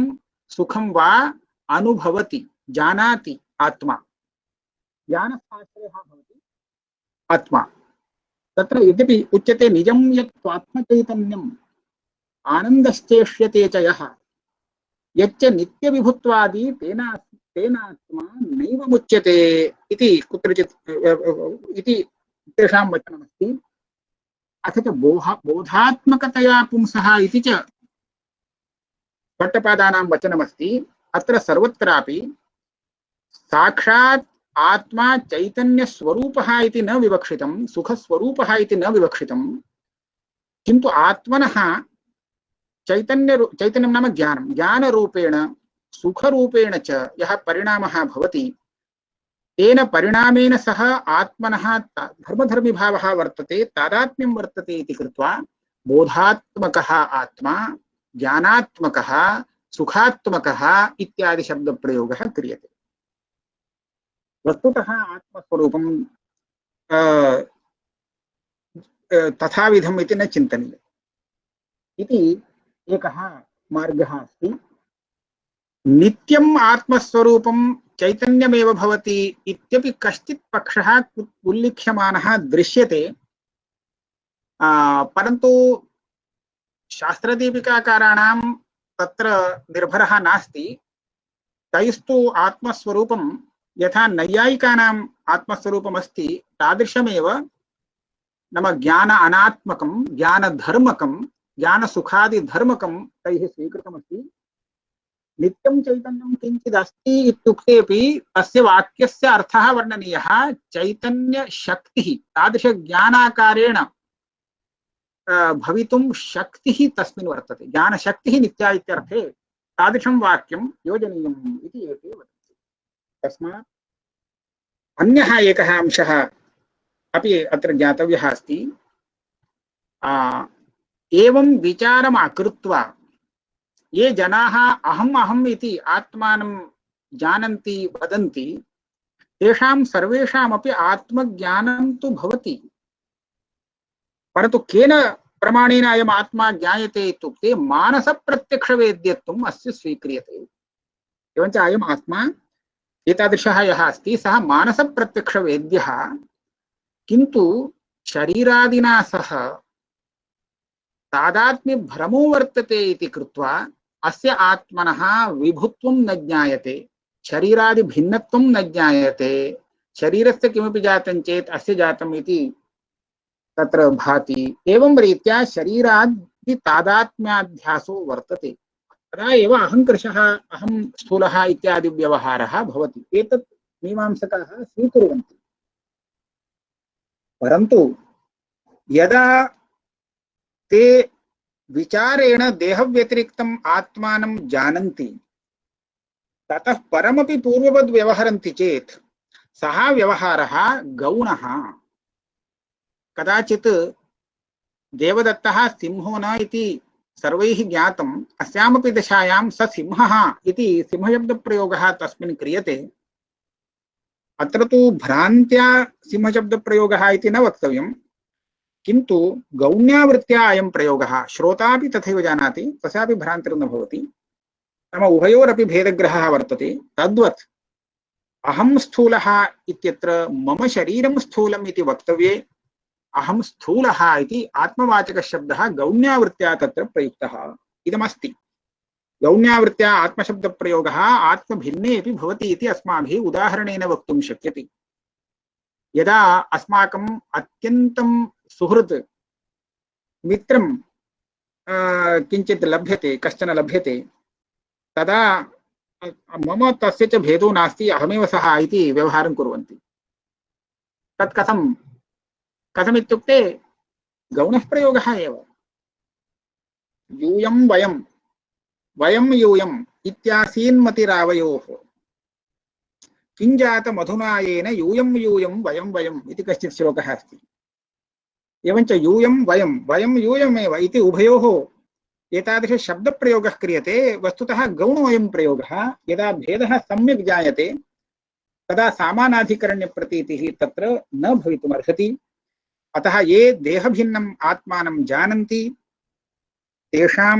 सुखं वा अनुभवति, जानाति आत्मा। ज्ञानशास्त्रः भवति आत्मा। तत्र यद्यपि उच्यते निजं यत् आत्मचैतन्यम् आनन्दश्चेष्यते च यः यच्च नित्यविभुत्वादि तेनात्मा नैव मुच्यते इति कुत्रचित् इति तेषां वचनमस्ति। अथ च बोधात्मकतया पुंसः इति च भट्टपादानां वचनमस्ति। अत्र सर्वत्रापि साक्षात् आत्मा चैतन्य स्वरूपः इति न विवक्षितं, सुखस्वरूपः इति न विवक्षितं, किन्तु आत्मनः चैतन्यं नाम ज्ञानं, ज्ञानरूपेण सुखरूपेण च यः परिणामः भवति तेन परिणामेन सह आत्मनः धर्मधर्मिभावः वर्तते, तादात्म्यं वर्तते इति कृत्वा बोधात्मकः आत्मा, ज्ञानात्मकः, सुखात्मकः इत्यादि शब्दप्रयोगः क्रियते। वस्तुतः आत्मस्वरूपं तथाविधम् इति न चिन्तनीयम् इति एकः मार्गः अस्ति। नित्यम् आत्मस्वरूपं चैतन्यमेव भवति इत्यपि कश्चित् पक्षः उल्लिख्यमानः दृश्यते, परन्तु शास्त्रदीपिकाकाराणां तत्र निर्भरः नास्ति। तैस्तु आत्मस्वरूपं यथा नैयायिकानाम् आत्मस्वरूपमस्ति तादृशमेव नाम ज्ञान अनात्मकं ज्ञानधर्मकं ज्ञानसुखादिधर्मकं तैः स्वीकृतमस्ति। नित्यं चैतन्यं किञ्चिदस्ति इत्युक्तेपि तस्य वाक्यस्य अर्थः वर्णनीयः। चैतन्यशक्तिः तादृशज्ञानाकारेण भवितुं शक्तिः तस्मिन् वर्तते। ज्ञानशक्तिः नित्या इत्यर्थे तादृशं वाक्यं योजनीयम् इति एते वदन्ति। तस्मात् अन्यः एकः अंशः अपि अत्र ज्ञातव्यः अस्ति। एवं विचारम् अकृत्वा ये जनाः अहम् अहम् इति आत्मानं जानन्ति वदन्ति, तेषां सर्वेषामपि आत्मज्ञानं तु भवति, परन्तु केन प्रमाणेन अयम् आत्मा ज्ञायते इत्युक्ते मानसप्रत्यक्षवेद्यत्वम् अस्य स्वीक्रियते। एवञ्च अयम् आत्मा एतादृशः यः अस्ति सः मानसप्रत्यक्षवेद्यः, किन्तु शरीरादिना सह तादात्म्यभ्रमो वर्तते इति कृत्वा अस्य आत्मनः विभुत्वं न ज्ञायते, शरीरादिभिन्नत्वं न ज्ञायते। शरीरस्य किमपि जातं चेत् अस्य जातम् इति तत्र भाति। एवं रीत्या शरीरादि तादात्म्याध्यासो वर्तते। तदा एव अहङ्कृशः अहं स्थूलः इत्यादि व्यवहारः भवति। एतत् मीमांसकाः स्वीकुर्वन्ति। परन्तु यदा ते विचारेण देहव्यतिरिक्तम् आत्मानं जानन्ति, ततः परमपि पूर्ववद् व्यवहरन्ति चेत् सः व्यवहारः गौणः। कदाचित् देवदत्तः सिंहो न इति सर्वैः ज्ञातम्, अस्यामपि दशायां स सिंहः इति सिंहशब्दप्रयोगः तस्मिन् क्रियते। अत्र तु भ्रान्त्या सिंहशब्दप्रयोगः इति न वक्तव्यम्, किन्तु गौण्यावृत्त्या अयं प्रयोगः श्रोतापि तथैव जानाति, तस्यापि भ्रान्तिर्न भवति। नाम उभयोरपि भेदग्रहः वर्तते। तद्वत् अहं स्थूलः इत्यत्र मम शरीरं स्थूलम् इति वक्तव्ये अहं स्थूलः इति आत्मवाचकशब्दः गौण्यावृत्त्या तत्र प्रयुक्तः इदमस्ति। गौण्यावृत्त्या आत्मशब्दप्रयोगः आत्मभिन्ने अपि भवति इति अस्माभिः उदाहरणेन वक्तुं शक्यते। यदा अस्माकम् अत्यन्तं सुहृत् मित्रं किञ्चित् लभ्यते, कश्चन लभ्यते, तदा मम तस्य च भेदो नास्ति, अहमेव सः इति व्यवहारं कुर्वन्ति। तत् कथमित्युक्ते गौणः प्रयोगः एव। यूयं वयं वयं यूयम् इत्यासीन्मतिरावयोः किञ्जात मधुनायेन यूयं यूयं वयं वयम् इति कश्चित् श्लोकः अस्ति। एवञ्च यूयं वयं वयं यूयमेव इति उभयोः एतादृशशब्दप्रयोगः क्रियते। वस्तुतः गौणोऽयं प्रयोगः। यदा भेदः सम्यक् जायते तदा सामानाधिकरण्यप्रतीतिः तत्र न भवितुमर्हति। अतः ये देहभिन्नम् आत्मानं जानन्ति तेषां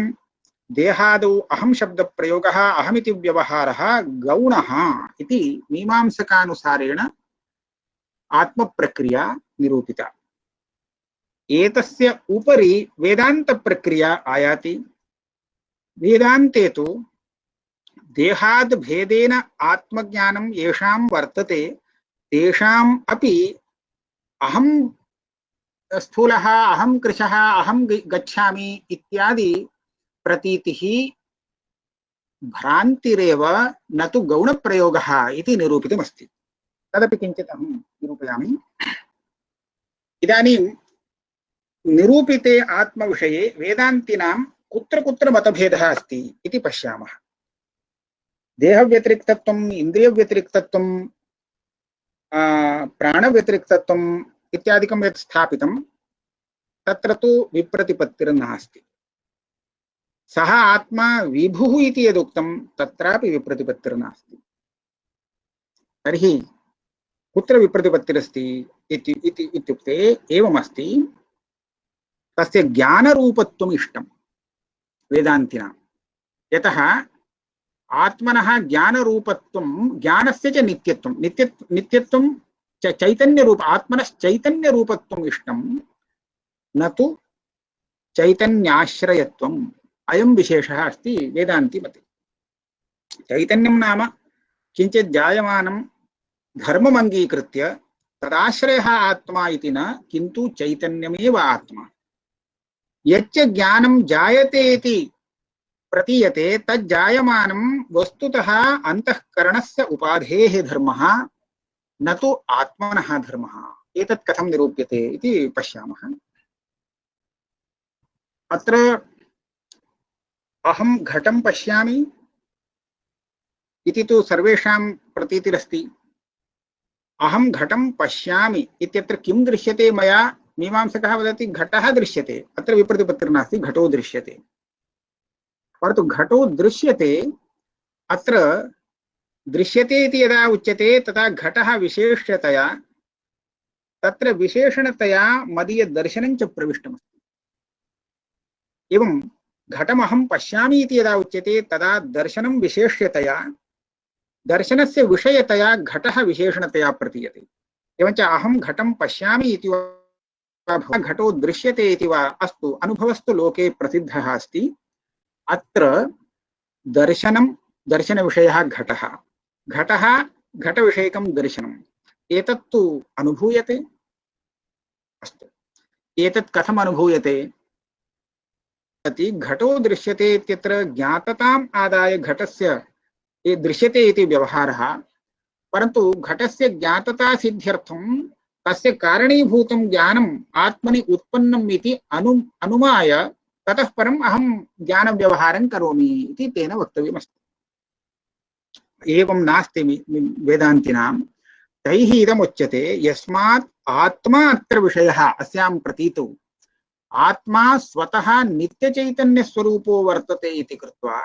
देहादौ अहं शब्दप्रयोगः अहमिति व्यवहारः गौणः इति मीमांसकानुसारेण आत्मप्रक्रिया निरूपिता। एतस्य उपरि वेदान्तप्रक्रिया आयाति। वेदान्ते तु देहाद् भेदेन आत्मज्ञानं येषां वर्तते तेषाम् अपि अहं स्थूलः अहं कृशः अहं गच्छामि इत्यादि प्रतीतिः भ्रान्तिरेव न तु गौणप्रयोगः इति निरूपितमस्ति। तदपि किञ्चित् अहं निरूपयामि। इदानीं निरूपिते आत्मविषये वेदान्तिनां कुत्र कुत्र मतभेदः अस्ति इति पश्यामः। देहव्यतिरिक्तत्वम्, इन्द्रियव्यतिरिक्तत्वं, प्राणव्यतिरिक्तत्वम् इत्यादिकं यत् स्थापितं तत्र तु विप्रतिपत्तिर्नास्ति। सः आत्मा विभुः इति यदुक्तं तत्रापि विप्रतिपत्तिर्नास्ति। तर्हि कुत्र विप्रतिपत्तिरस्ति इत्युक्ते एवमस्ति, तस्य ज्ञानरूपत्वम् इष्टं वेदान्तिनां। यतः आत्मनः ज्ञानरूपत्वं ज्ञानस्य च नित्यत्वं नित्यत्वं च चैतन्यरूप आत्मनश्चैतन्यरूपत्वम् इष्टं, न तु चैतन्याश्रयत्वम्। अयं विशेषः अस्ति वेदान्ति मते। चैतन्यं नाम किञ्चित् जायमानं धर्मम् अङ्गीकृत्य तदाश्रयः आत्मा इति न, किन्तु चैतन्यमेव आत्मा। यच्च ज्ञानं जायते इति प्रतीयते तज्जायमानं वस्तुतः अन्तःकरणस्य उपाधेः धर्मः, न तु आत्मनः धर्मः। एतत् कथं निरूप्यते इति पश्यामः। अत्र अहं घटं पश्यामि इति तु सर्वेषां प्रतीतिरस्ति। अहं घटं पश्यामि इत्यत्र किं दृश्यते मया? मीमांसकः वदति घटः दृश्यते, अत्र विप्रतिपत्तिर्नास्ति, घटो दृश्यते। परन्तु घटो दृश्यते, अत्र दृश्यते इति यदा उच्यते तदा घटः विशेष्यतया, तत्र विशेषणतया मदीयदर्शनं च प्रविष्टमस्ति। एवं घटमहं पश्यामि इति यदा उच्यते तदा दर्शनं विशेष्यतया, दर्शनस्य विषयतया घटः विशेषणतया प्रतीयते। एवञ्च अहं घटं पश्यामि इति वा घटो दृश्यते इति वा, अस्तु अनुभवस्तु लोके प्रसिद्धः अस्ति। अत्र दर्शनं दर्शनविषयः घटः, घटः घटविषयकं दर्शनम्, एतत्तु अनुभूयते। अस्तु, एतत् कथम् अनुभूयते? घटो दृश्यते इत्यत्र ज्ञातताम् आदाय घटस्य ये दृश्यते इति व्यवहारः, परन्तु घटस्य ज्ञातता सिद्ध्यर्थं तस्य कारणीभूतं ज्ञानम् आत्मनि उत्पन्नम् इति अनुमाय ततः परम् अहं ज्ञानव्यवहारं करोमि इति तेन वक्तव्यमस्ति। एवं नास्ति वेदान्तिनां। तैः इदमुच्यते यस्मात् आत्मा अत्र विषयः अस्यां प्रतीतौ, आत्मा स्वतः नित्यचैतन्यस्वरूपो वर्तते इति कृत्वा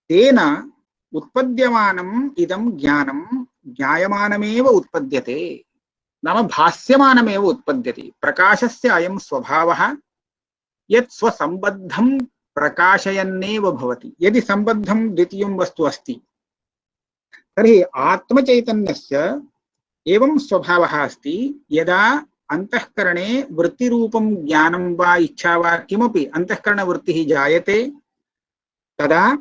तेन उत्पद्यमानम् इदं ज्ञानं ज्ञायमानमेव उत्पद्यते, नाम भास्यमानमेव उत्पद्यते। प्रकाशस्य अयं स्वभावः यत् स्वसम्बद्धं प्रकाशयन्नेव भवति। यदि सम्बद्धं द्वितीयं वस्तु अस्ति तर्हि आत्मचैतन्यस्य एवं स्वभावः अस्ति, यदा अंतःकरणे वृत्तिरूपं ज्ञानं वा इच्छा वा किमपि अंतःकरणवृत्तिः जायते, तदा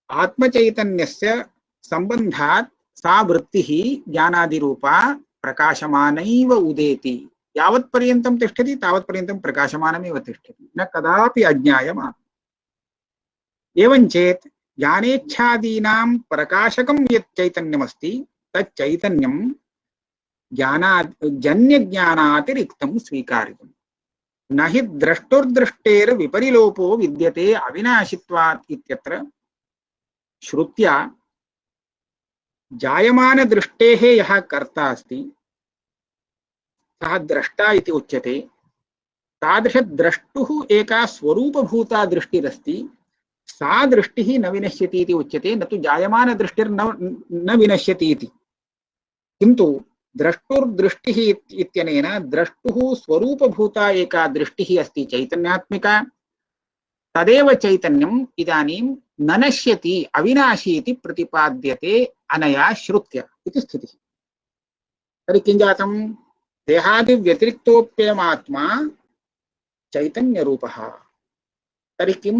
आत्मचैतन्यस्य संबंधात् सा वृत्तिः ज्ञानादिरूपा प्रकाशमानैव उदेति। यावत्पर्यन्तं तिष्ठति तावत्पर्यन्तं प्रकाशमानमेव तिष्ठति, न कदापि अज्ञायमानं। एवं चेत् ज्ञानेच्छादीनां प्रकाशकं यत् चैतन्यमस्ति तच्चैतन्यं जन्यज्ञानातिरिक्तं स्वीकार्यं। न हि द्रष्टुर्दृष्टेर्विपरिलोपो विद्यते अविनाशित्वात् इत्यत्र श्रुत्या जायमानदृष्टेः यः कर्ता अस्ति सः द्रष्टा इति उच्यते। तादृशद्रष्टुः एका स्वरूपभूता दृष्टिरस्ति, सा दृष्टिः न विनश्यति इति उच्यते, न तु जायमानदृष्टिर्न विनश्यति इति। किन्तु द्रष्टुर्दृष्टिः इत्यनेन द्रष्टुः स्वरूपभूता एका दृष्टिः अस्ति चैतन्यात्मिका, तदेव चैतन्यम् इदानीं न नश्यति अविनाशी इति प्रतिपाद्यते अनया श्रुत्या इति स्थितिः। तर्हि किं जातं? देहादिव्यतिरिक्तोऽप्ययमात्मा चैतन्यरूपः। तर्हि किं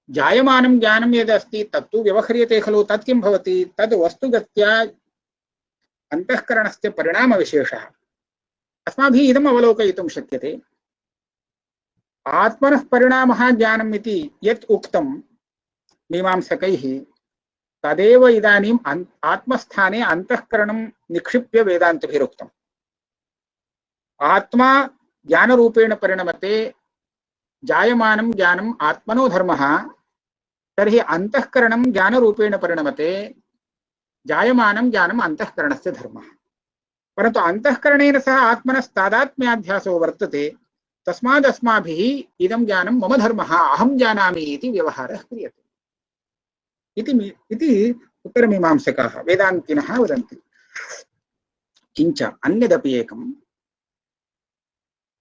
जायमानं ज्ञानं यदस्ति तत्तु व्यवह्रियते खलु, तत् किं भवति? तद् वस्तुगत्या अंतःकरणस्य परिणामविशेषः। अस्माभिः इदम् अवलोकयितुं शक्यते। आत्मनः परिणामः ज्ञानम् इति यत् उक्तं मीमांसकैः, तदेव इदानीम् आत्मस्थाने अंतःकरणं निक्षिप्य वेदान्तभिरुक्तम्। आत्मा ज्ञानरूपेण परिणमते, जायमानं ज्ञानम् आत्मनो धर्मः, तर्हि अंतःकरणं ज्ञानरूपेण परिणमते, जायमानं ज्ञानम् अंतःकरणस्य धर्मः। परन्तु अंतःकरणेन सह आत्मनस्तादात्म्याध्यासो वर्तते, तस्माद् अस्माभिः इदं ज्ञानं मम धर्मः अहं जानामि इति व्यवहारः क्रियते इति उत्तरमीमांसकाः वेदान्तिनः वदन्ति। किञ्च अन्यदपि एकम्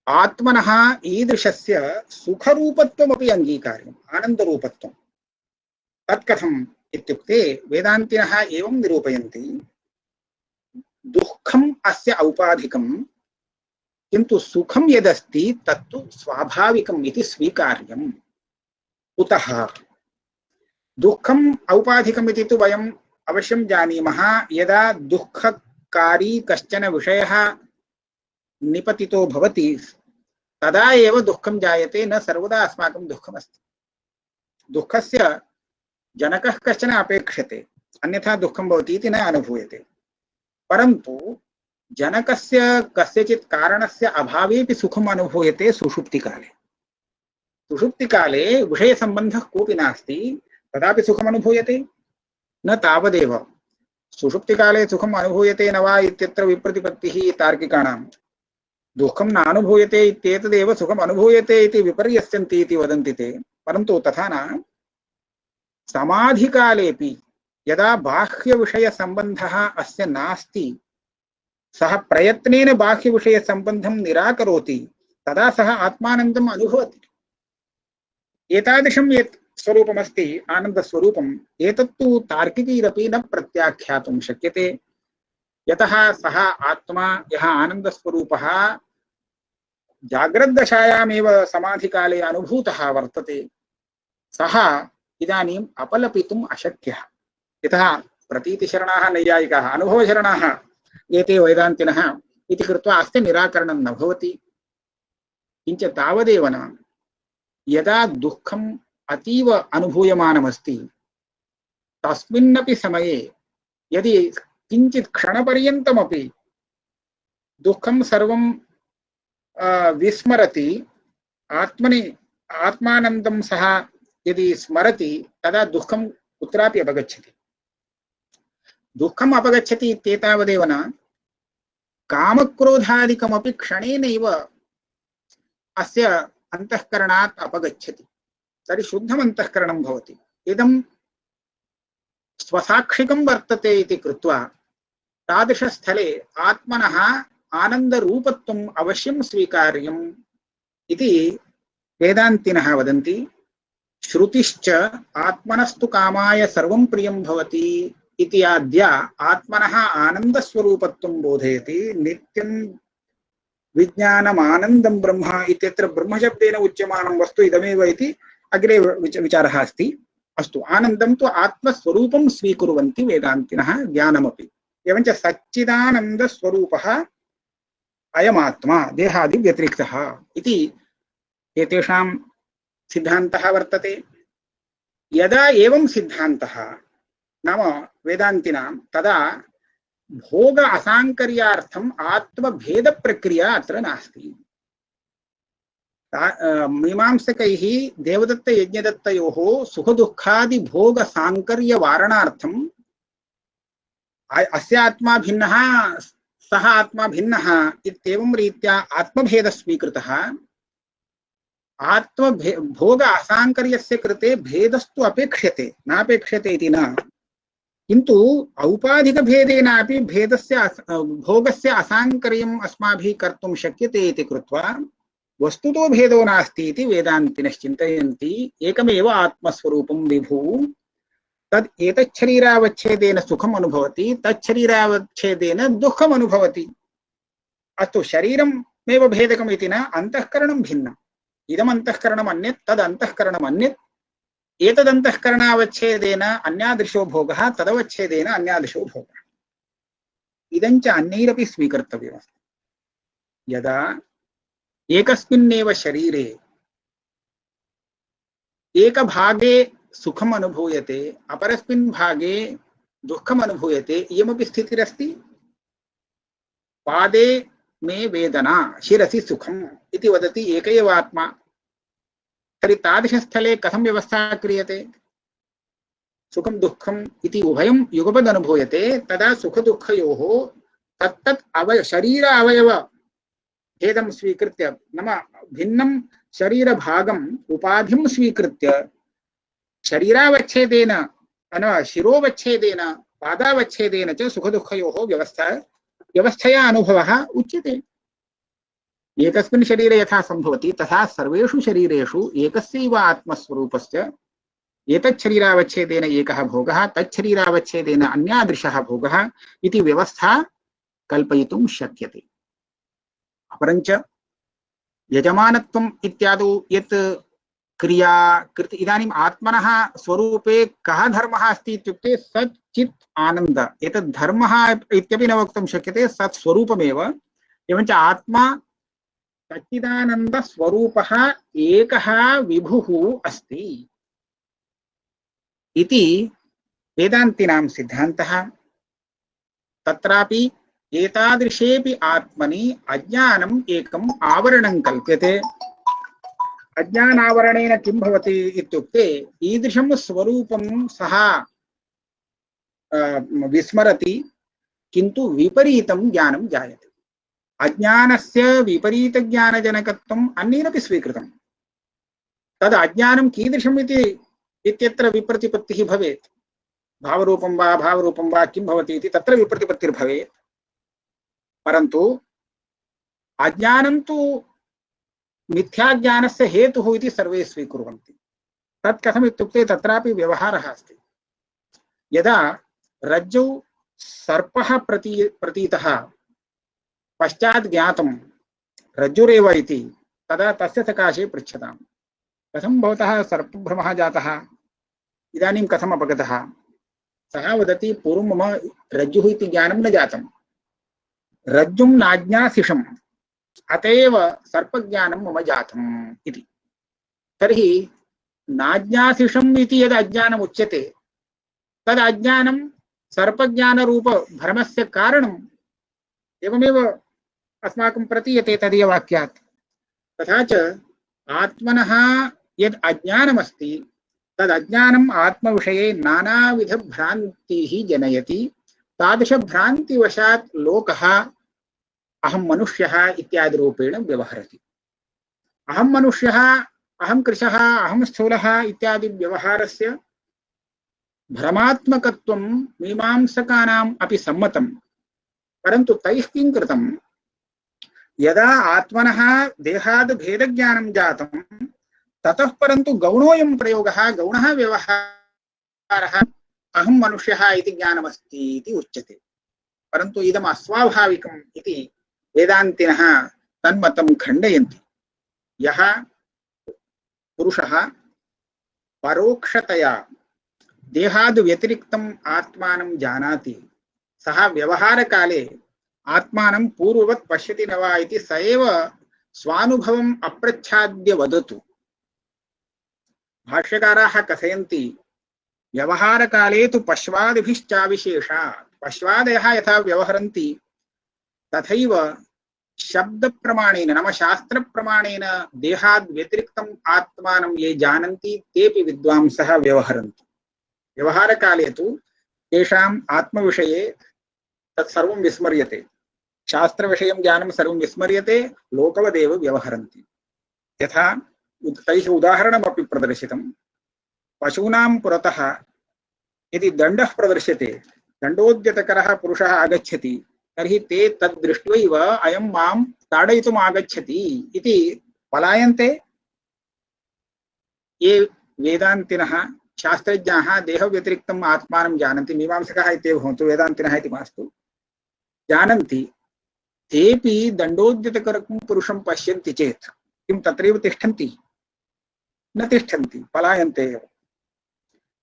आत्मनः ईदृशस्य सुखरूपत्वमपि अङ्गीकार्यम् आनन्दरूपत्वम् तत्कथम् इत्युक्ते वेदान्तिनः एवं निरूपयन्ति दुःखम् अस्य औपाधिकं किन्तु सुखं यदस्ति तत्तु स्वाभाविकम् इति स्वीकार्यम्। कुतः दुःखम् औपाधिकम् इति तु वयम् अवश्यं जानीमः। यदा दुःखकारी कश्चन विषयः निपतितो भवति तदा एव दुःखं जायते, न सर्वदा अस्माकं दुःखमस्ति। दुःखस्य जनकः कश्चन अपेक्षते, अन्यथा दुःखं भवति इति न अनुभूयते। परन्तु जनकस्य कस्यचित् कारणस्य अभावेपि सुखम् अनुभूयते सुषुप्तिकाले। सुषुप्तिकाले विषयसम्बन्धः कोऽपि नास्ति, तदापि सुखम् अनुभूयते। न तावदेव सुषुप्तिकाले सुखम् अनुभूयते न वा इत्यत्र विप्रतिपत्तिः तार्किकाणां। दुःखं नानुभूयते इत्येतदेव सुखम् अनुभूयते इति विपर्यस्यन्ति इति वदन्ति ते। परन्तु तथा न। समाधिकालेपि यदा बाह्यविषयसम्बन्धः अस्य नास्ति, सः प्रयत्नेन बाह्यविषयसम्बन्धं निराकरोति, तदा सः आत्मानन्दम् अनुभवति। एतादृशं यत् स्वरूपमस्ति आनन्दस्वरूपम्, एतत्तु तार्किकैरपि न प्रत्याख्यातुं शक्यते। यतः सः आत्मा यः आनन्दस्वरूपः जाग्रद्दशायामेव समाधिकाले अनुभूतः वर्तते, सः इदानीम् अपलपितुम् अशक्यः। यतः प्रतीतिशरणाः नैयायिकाः, अनुभवशरणाः एते वेदान्तिनः इति कृत्वा अस्य निराकरणं न भवति। किञ्च तावदेव न, यदा दुःखम् अतीव अनुभूयमानमस्ति तस्मिन्नपि समये यदि किञ्चित् क्षणपर्यन्तमपि दुःखं सर्वं विस्मरति, आत्मानन्दं सः यदि स्मरति, तदा दुःखं कुत्रापि अपगच्छति। दुःखम् अपगच्छति इत्येतावदेव न, कामक्रोधादिकमपि क्षणेनैव अस्य अन्तःकरणात् अपगच्छति। तर्हि शुद्धम् अन्तःकरणं भवति। इदं स्वसाक्षिकं वर्तते इति कृत्वा तादृशस्थले आत्मनः आनन्दरूपत्वम् अवश्यं स्वीकार्यम् इति वेदान्तिनः वदन्ति। श्रुतिश्च आत्मनस्तु कामाय सर्वं प्रियं भवति इति आद्या आत्मनः आनन्दस्वरूपत्वं बोधयति। नित्यं विज्ञानमानन्दं ब्रह्म इत्यत्र ब्रह्मशब्देन उच्यमानं वस्तु इदमेव इति अग्रे विचारः अस्ति। अस्तु, आनन्दं तु आत्मस्वरूपं स्वीकुर्वन्ति वेदान्तिनः, ज्ञानमपि। एवञ्च सच्चिदानन्दस्वरूपः अयमात्मा देहादिव्यतिरिक्तः इति एतेषां सिद्धान्तः वर्तते। यदा एवं सिद्धान्तः नाम वेदान्तिनां, तदा भोग असाङ्कर्यार्थम् आत्मभेदप्रक्रिया अत्र नास्ति। मीमांसकैः देवदत्तयज्ञदत्तयोः सुखदुःखादिभोगसाङ्कर्यवारणार्थम् अस्य आत्मा भिन्नः सः आत्मा भिन्नः इत्येवं रीत्या आत्मभेदः स्वीकृतः। भोग असाङ्कर्यस्य कृते भेदस्तु अपेक्ष्यते, नापेक्ष्यते इति न, किन्तु औपाधिकभेदेनापि भेदस्य भोगस्य असाङ्कर्यम् अस्माभिः कर्तुं शक्यते इति कृत्वा वस्तुतो भेदो नास्ति इति वेदान्तिनश्चिन्तयन्ति। एकमेव आत्मस्वरूपं विभुः, तद् एतच्छरीरावच्छेदेन सुखम् अनुभवति, तच्छरीरावच्छेदेन दुःखम् अनुभवति। अस्तु, शरीरमेव भेदकम् इति न, अन्तःकरणं भिन्नम्। इदम् अन्तःकरणम् अन्यत्, तद् अन्तःकरणम् अन्यत्। एतदन्तःकरणावच्छेदेन अन्यादृशो भोगः, तदवच्छेदेन अन्यादृशो भोगः। इदञ्च अन्यैरपि स्वीकर्तव्यमस्ति। यदा एकस्मिन्नेव शरीरे एकभागे सुखम् अनुभूयते, अपरस्मिन् भागे दुःखम् अनुभूयते, इयमपि स्थितिरस्ति। पादे मे वेदना, शिरसि सुखम् इति वदति एक एव आत्मा। तर्हि तादृशस्थले कथं व्यवस्था क्रियते? सुखं दुःखम् इति उभयं युगपद् अनुभूयते, तदा सुखदुःखयोः तत्तत् शरीर अवयव भेदं स्वीकृत्य, नाम भिन्नं शरीरभागम् उपाधिं स्वीकृत्य शरीरावच्छेदेन शिरोवच्छेदेन पादावच्छेदेन च सुखदुःखयोः व्यवस्थया अनुभवः उच्यते। एकस्मिन् शरीरे यथा सम्भवति तथा सर्वेषु शरीरेषु एकस्यैव आत्मस्वरूपस्य एतत् शरीरावच्छेदेन एकः भोगः तत् शरीरावच्छेदेन अन्यादृशः भोगः इति व्यवस्था कल्पयितुं शक्यते। अपरञ्च यजमानत्वम् इत्यादौ यत् क्रिया कृत इदानीम् आत्मनः स्वरूपे कः धर्मः अस्ति इत्युक्ते सत् चित् आनन्द एतत् धर्मः इत्यपि न वक्तुं शक्यते, सत् स्वरूपमेव। एवञ्च आत्मा सच्चिदानन्द स्वरूपः एकः विभुः अस्ति इति वेदान्तिनां सिद्धान्तः। तत्रापि एतादृशेऽपि आत्मनि अज्ञानम् एकम् आवरणं कल्प्यते। अज्ञानावरणेन किं भवति इत्युक्ते ईदृशं स्वरूपं सः विस्मरति, किन्तु विपरीतं ज्ञानं जायते। अज्ञानस्य विपरीतज्ञानजनकत्वम् अन्येनपि स्वीकृतं। तद् अज्ञानं कीदृशम् इत्यत्र विप्रतिपत्तिः भवेत्। भावरूपं वा किं भवति इति तत्र विप्रतिपत्तिर्भवेत्। परन्तु अज्ञानं तु मिथ्याज्ञानस्य हेतुः इति सर्वे स्वीकुर्वन्ति। तत् कथम् इत्युक्ते तत्रापि व्यवहारः अस्ति। यदा रज्जौ सर्पः प्रतीतः पश्चात् ज्ञातं रज्जुरेव इति, तदा तस्य सकाशे पृच्छताम्, कथं भवतः सर्पभ्रमः जातः, इदानीं कथम् अपगतः? सः वदति, पूर्वं मम रज्जुः इति ज्ञानं न जातं, रज्जुं नाज्ञासिषम्, अत एव सर्पज्ञानं मम जातम् इति। तर्हि नाज्ञासिषम् इति यद् अज्ञानम् उच्यते तद् अज्ञानं सर्पज्ञानरूप भ्रमस्य कारणम् एवमेव अस्माकं प्रतीयते तदीय वाक्यात्। तथा च आत्मनः यद् अज्ञानमस्ति तद् अज्ञानम् आत्मविषये नानाविधभ्रान्तिः जनयति। तादृशभ्रान्तिवशात् लोकः अहं मनुष्यः इत्यादि रूपेण व्यवहरति। अहं मनुष्यः, अहं कृशः, अहं स्थूलः इत्यादि व्यवहारस्य भ्रमात्मकत्वं मीमांसकानाम् अपि सम्मतं। परन्तु तैः किं कृतं, यदा आत्मनः देहाद् भेदज्ञानं जातं ततः परन्तु गौणोऽयं प्रयोगः, गौणः व्यवहारः, अहं मनुष्यः इति ज्ञानमस्ति इति उच्यते। परन्तु इदम् अस्वाभाविकम् इति वेदान्तिनः तन्मतं खण्डयन्ति। यः पुरुषः परोक्षतया देहाद् व्यतिरिक्तम् आत्मानं जानाति सः व्यवहारकाले आत्मानं पूर्ववत् पश्यति न वा इति स एव स्वानुभवम् अप्रच्छाद्य वदतु। भाष्यकाराः कथयन्ति, व्यवहारकाले तु पश्वादिभिश्चाविशेषात्, पश्वादयः यथा व्यवहरन्ति तथैव शब्दप्रमाणेन नाम शास्त्रप्रमाणेन देहाद् व्यतिरिक्तम् आत्मानं ये जानन्ति तेऽपि विद्वांसः व्यवहरन्ति। व्यवहारकाले तु तेषाम् आत्मविषये तत्सर्वं विस्मर्यते, शास्त्रविषयं ज्ञानं सर्वं विस्मर्यते, लोकवदेव व्यवहरन्ति। यथा तैः उदाहरणमपि प्रदर्शितं, पशूनां पुरतः यदि दण्डः प्रदर्श्यते, दण्डोद्यतकरः पुरुषः आगच्छति, तर्हि ते तद् दृष्ट्वैव अयं मां ताडयितुम् आगच्छति इति पलायन्ते। ये वेदान्तिनः शास्त्रज्ञाः देहव्यतिरिक्तम् आत्मानं जानन्ति, मीमांसकाः इत्येव भवन्तु, वेदान्तिनः इति मास्तु, जानन्ति, तेऽपि दण्डोद्यतकरं पुरुषं पश्यन्ति चेत् किं तत्रैव तिष्ठन्ति? न तिष्ठन्ति, पलायन्ते एव।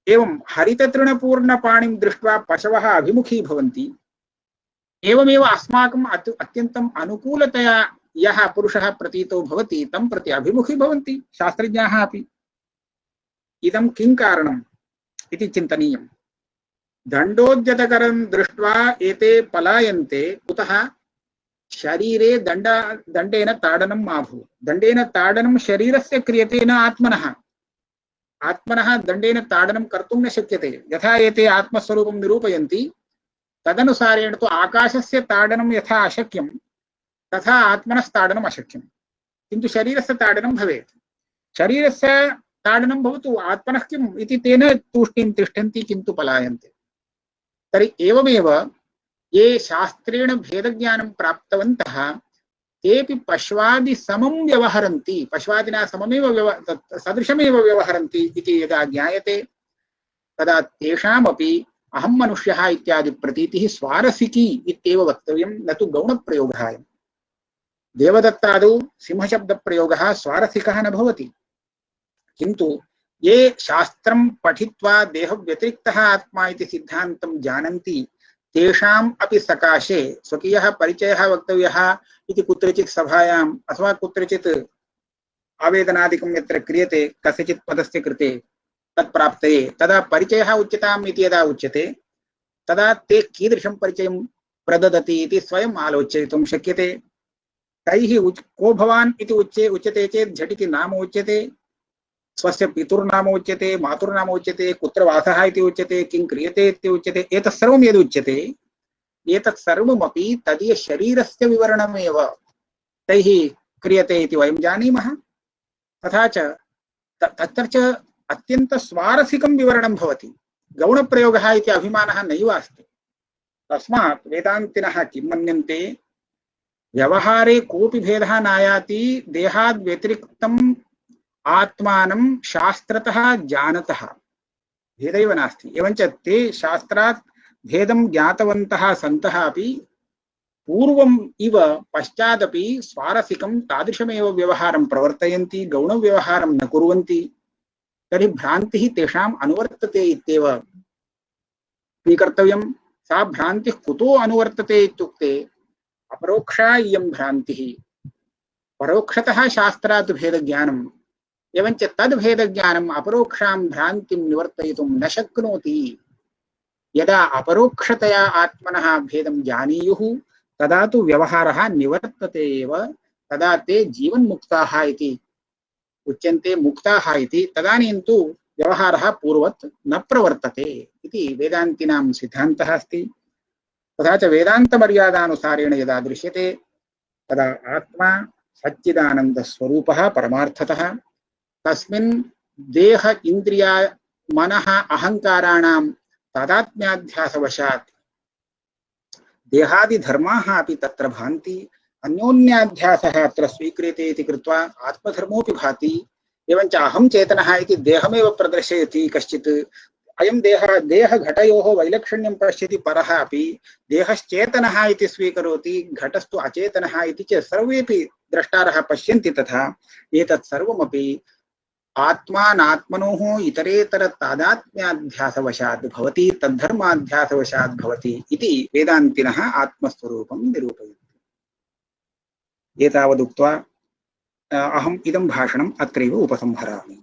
एवं हरिततृणपूर्णपाणिं दृष्ट्वा पशवः अभिमुखी भवन्ति। एवमेव अस्माकम् अत्यन्तम् अनुकूलतया यः पुरुषः प्रतीतो भवति तं प्रति अभिमुखी भवन्ति शास्त्रज्ञाः अपि। इदं किं कारणम् इति चिन्तनीयम्। दण्डोद्यतकरं दृष्ट्वा एते पलायन्ते कुतः? शरीरे दण्डेन ताडनं मा भूत्। दण्डेन ताडनं शरीरस्य क्रियते न आत्मनः। आत्मनः दण्डेन ताडनं कर्तुं न शक्यते। यथा एते आत्मस्वरूपं निरूपयन्ति तदनुसारेण तु आकाशस्य ताडनं यथा अशक्यं तथा आत्मनस्ताडनम् अशक्यम्। किन्तु शरीरस्य ताडनं भवेत्। शरीरस्य ताडनं भवतु, आत्मनः किम् इति तेन तूष्णीं तिष्ठन्ति किन्तु पलायन्ते। तर्हि एवमेव ये शास्त्रेण भेदज्ञानं प्राप्तवन्तः तेपि पश्वादि समं व्यवहरन्ति, पश्वादिना सममेव सदृशमेव व्यवहरन्ति इति यदा ज्ञायते तदा तेषामपि अहं मनुष्यः इत्यादि प्रतीतिः स्वारसिकी इत्येव वक्तव्यं, न तु गौणप्रयोगः अयम्। देवदत्तादौ सिंहशब्दप्रयोगः स्वारसिकः न भवति, किन्तु ये शास्त्रं पठित्वा देहव्यतिरिक्तः आत्मा इति सिद्धान्तं जानन्ति तेषाम् अपि सकाशे स्वकीयः परिचयः वक्तव्यः इति कुत्रचित् सभायाम् अथवा कुत्रचित् आवेदनादिकं यत्र क्रियते कस्यचित् पदस्य कृते तत्प्राप्तये तदा परिचयः उच्यताम् इति यदा उच्यते तदा ते कीदृशं परिचयं प्रददति इति स्वयम् आलोचयितुं शक्यते। तैः को भवान् इति उच्यते चेत् झटिति नाम उच्यते, स्वस्य पितुर्नाम उच्यते, मातुर्नाम उच्यते, कुत्र वासः इति उच्यते, किं क्रियते इति उच्यते। एतत् सर्वं यद् उच्यते एतत् सर्वमपि तदीय शरीरस्य विवरणमेव तैः क्रियते इति वयं जानीमः। तथा च तत्र च अत्यन्त स्वारसिकं विवरणं भवति, गौणप्रयोगः इति अभिमानः नैव अस्ति। तस्मात् वेदान्तिनः किं मन्यन्ते, व्यवहारे कोऽपि भेदः नायाति देहाद् व्यतिरिक्तम् आत्मानं शास्त्रतः जानतः भेदैव नास्ति। एवञ्च ते शास्त्रात् भेदं ज्ञातवन्तः सन्तः अपि पूर्वम् इव पश्चादपि स्वारसिकं तादृशमेव व्यवहारं प्रवर्तयन्ति, गौणव्यवहारं न कुर्वन्ति। तर्हि भ्रान्तिः तेषाम् अनुवर्तते इत्येव स्वीकर्तव्यं। सा भ्रान्तिः कुतो अनुवर्तते इत्युक्ते अपरोक्षा इयं भ्रान्तिः, परोक्षतः शास्त्रात् भेदज्ञानम् एवञ्च तद्भेदज्ञानम् अपरोक्षां भ्रान्तिं निवर्तयितुं न शक्नोति। यदा अपरोक्षतया आत्मनः भेदं जानीयुः तदा तु व्यवहारः निवर्तते एव, तदा ते जीवन्मुक्ताः इति उच्यन्ते, मुक्ताः इति। तदानीं तु व्यवहारः पूर्वत् न प्रवर्तते इति वेदान्तिनां सिद्धान्तः अस्ति। तथा च वेदान्तमर्यादानुसारेण यदा दृश्यते तदा आत्मा सच्चिदानन्दस्वरूपः परमार्थतः, तस्मिन् देह इन्द्रिया मनः अहङ्काराणां तादात्म्याध्यासवशात् देहादिधर्माः अपि तत्र भान्ति, अन्योन्याध्यासः अत्र स्वीक्रियते इति कृत्वा आत्मधर्मोऽपि भाति। एवञ्च अहं चेतनः इति देहमेव प्रदर्शयति कश्चित्, अयं देहघटयोः वैलक्षण्यं पश्यति परः अपि देहश्चेतनः इति स्वीकरोति, घटस्तु अचेतनः इति च सर्वेपि द्रष्टारः पश्यन्ति। तथा एतत् सर्वमपि आत्मानात्मनोः इतरेतर तादात्म्याध्यासवशात् भवति, तद्धर्माध्यासवशात् भवति इति वेदान्तिनः आत्मस्वरूपं निरूपयन्ति। एतावदुक्त्वा अहम् इदं भाषणम् अत्रैव उपसंहरामि।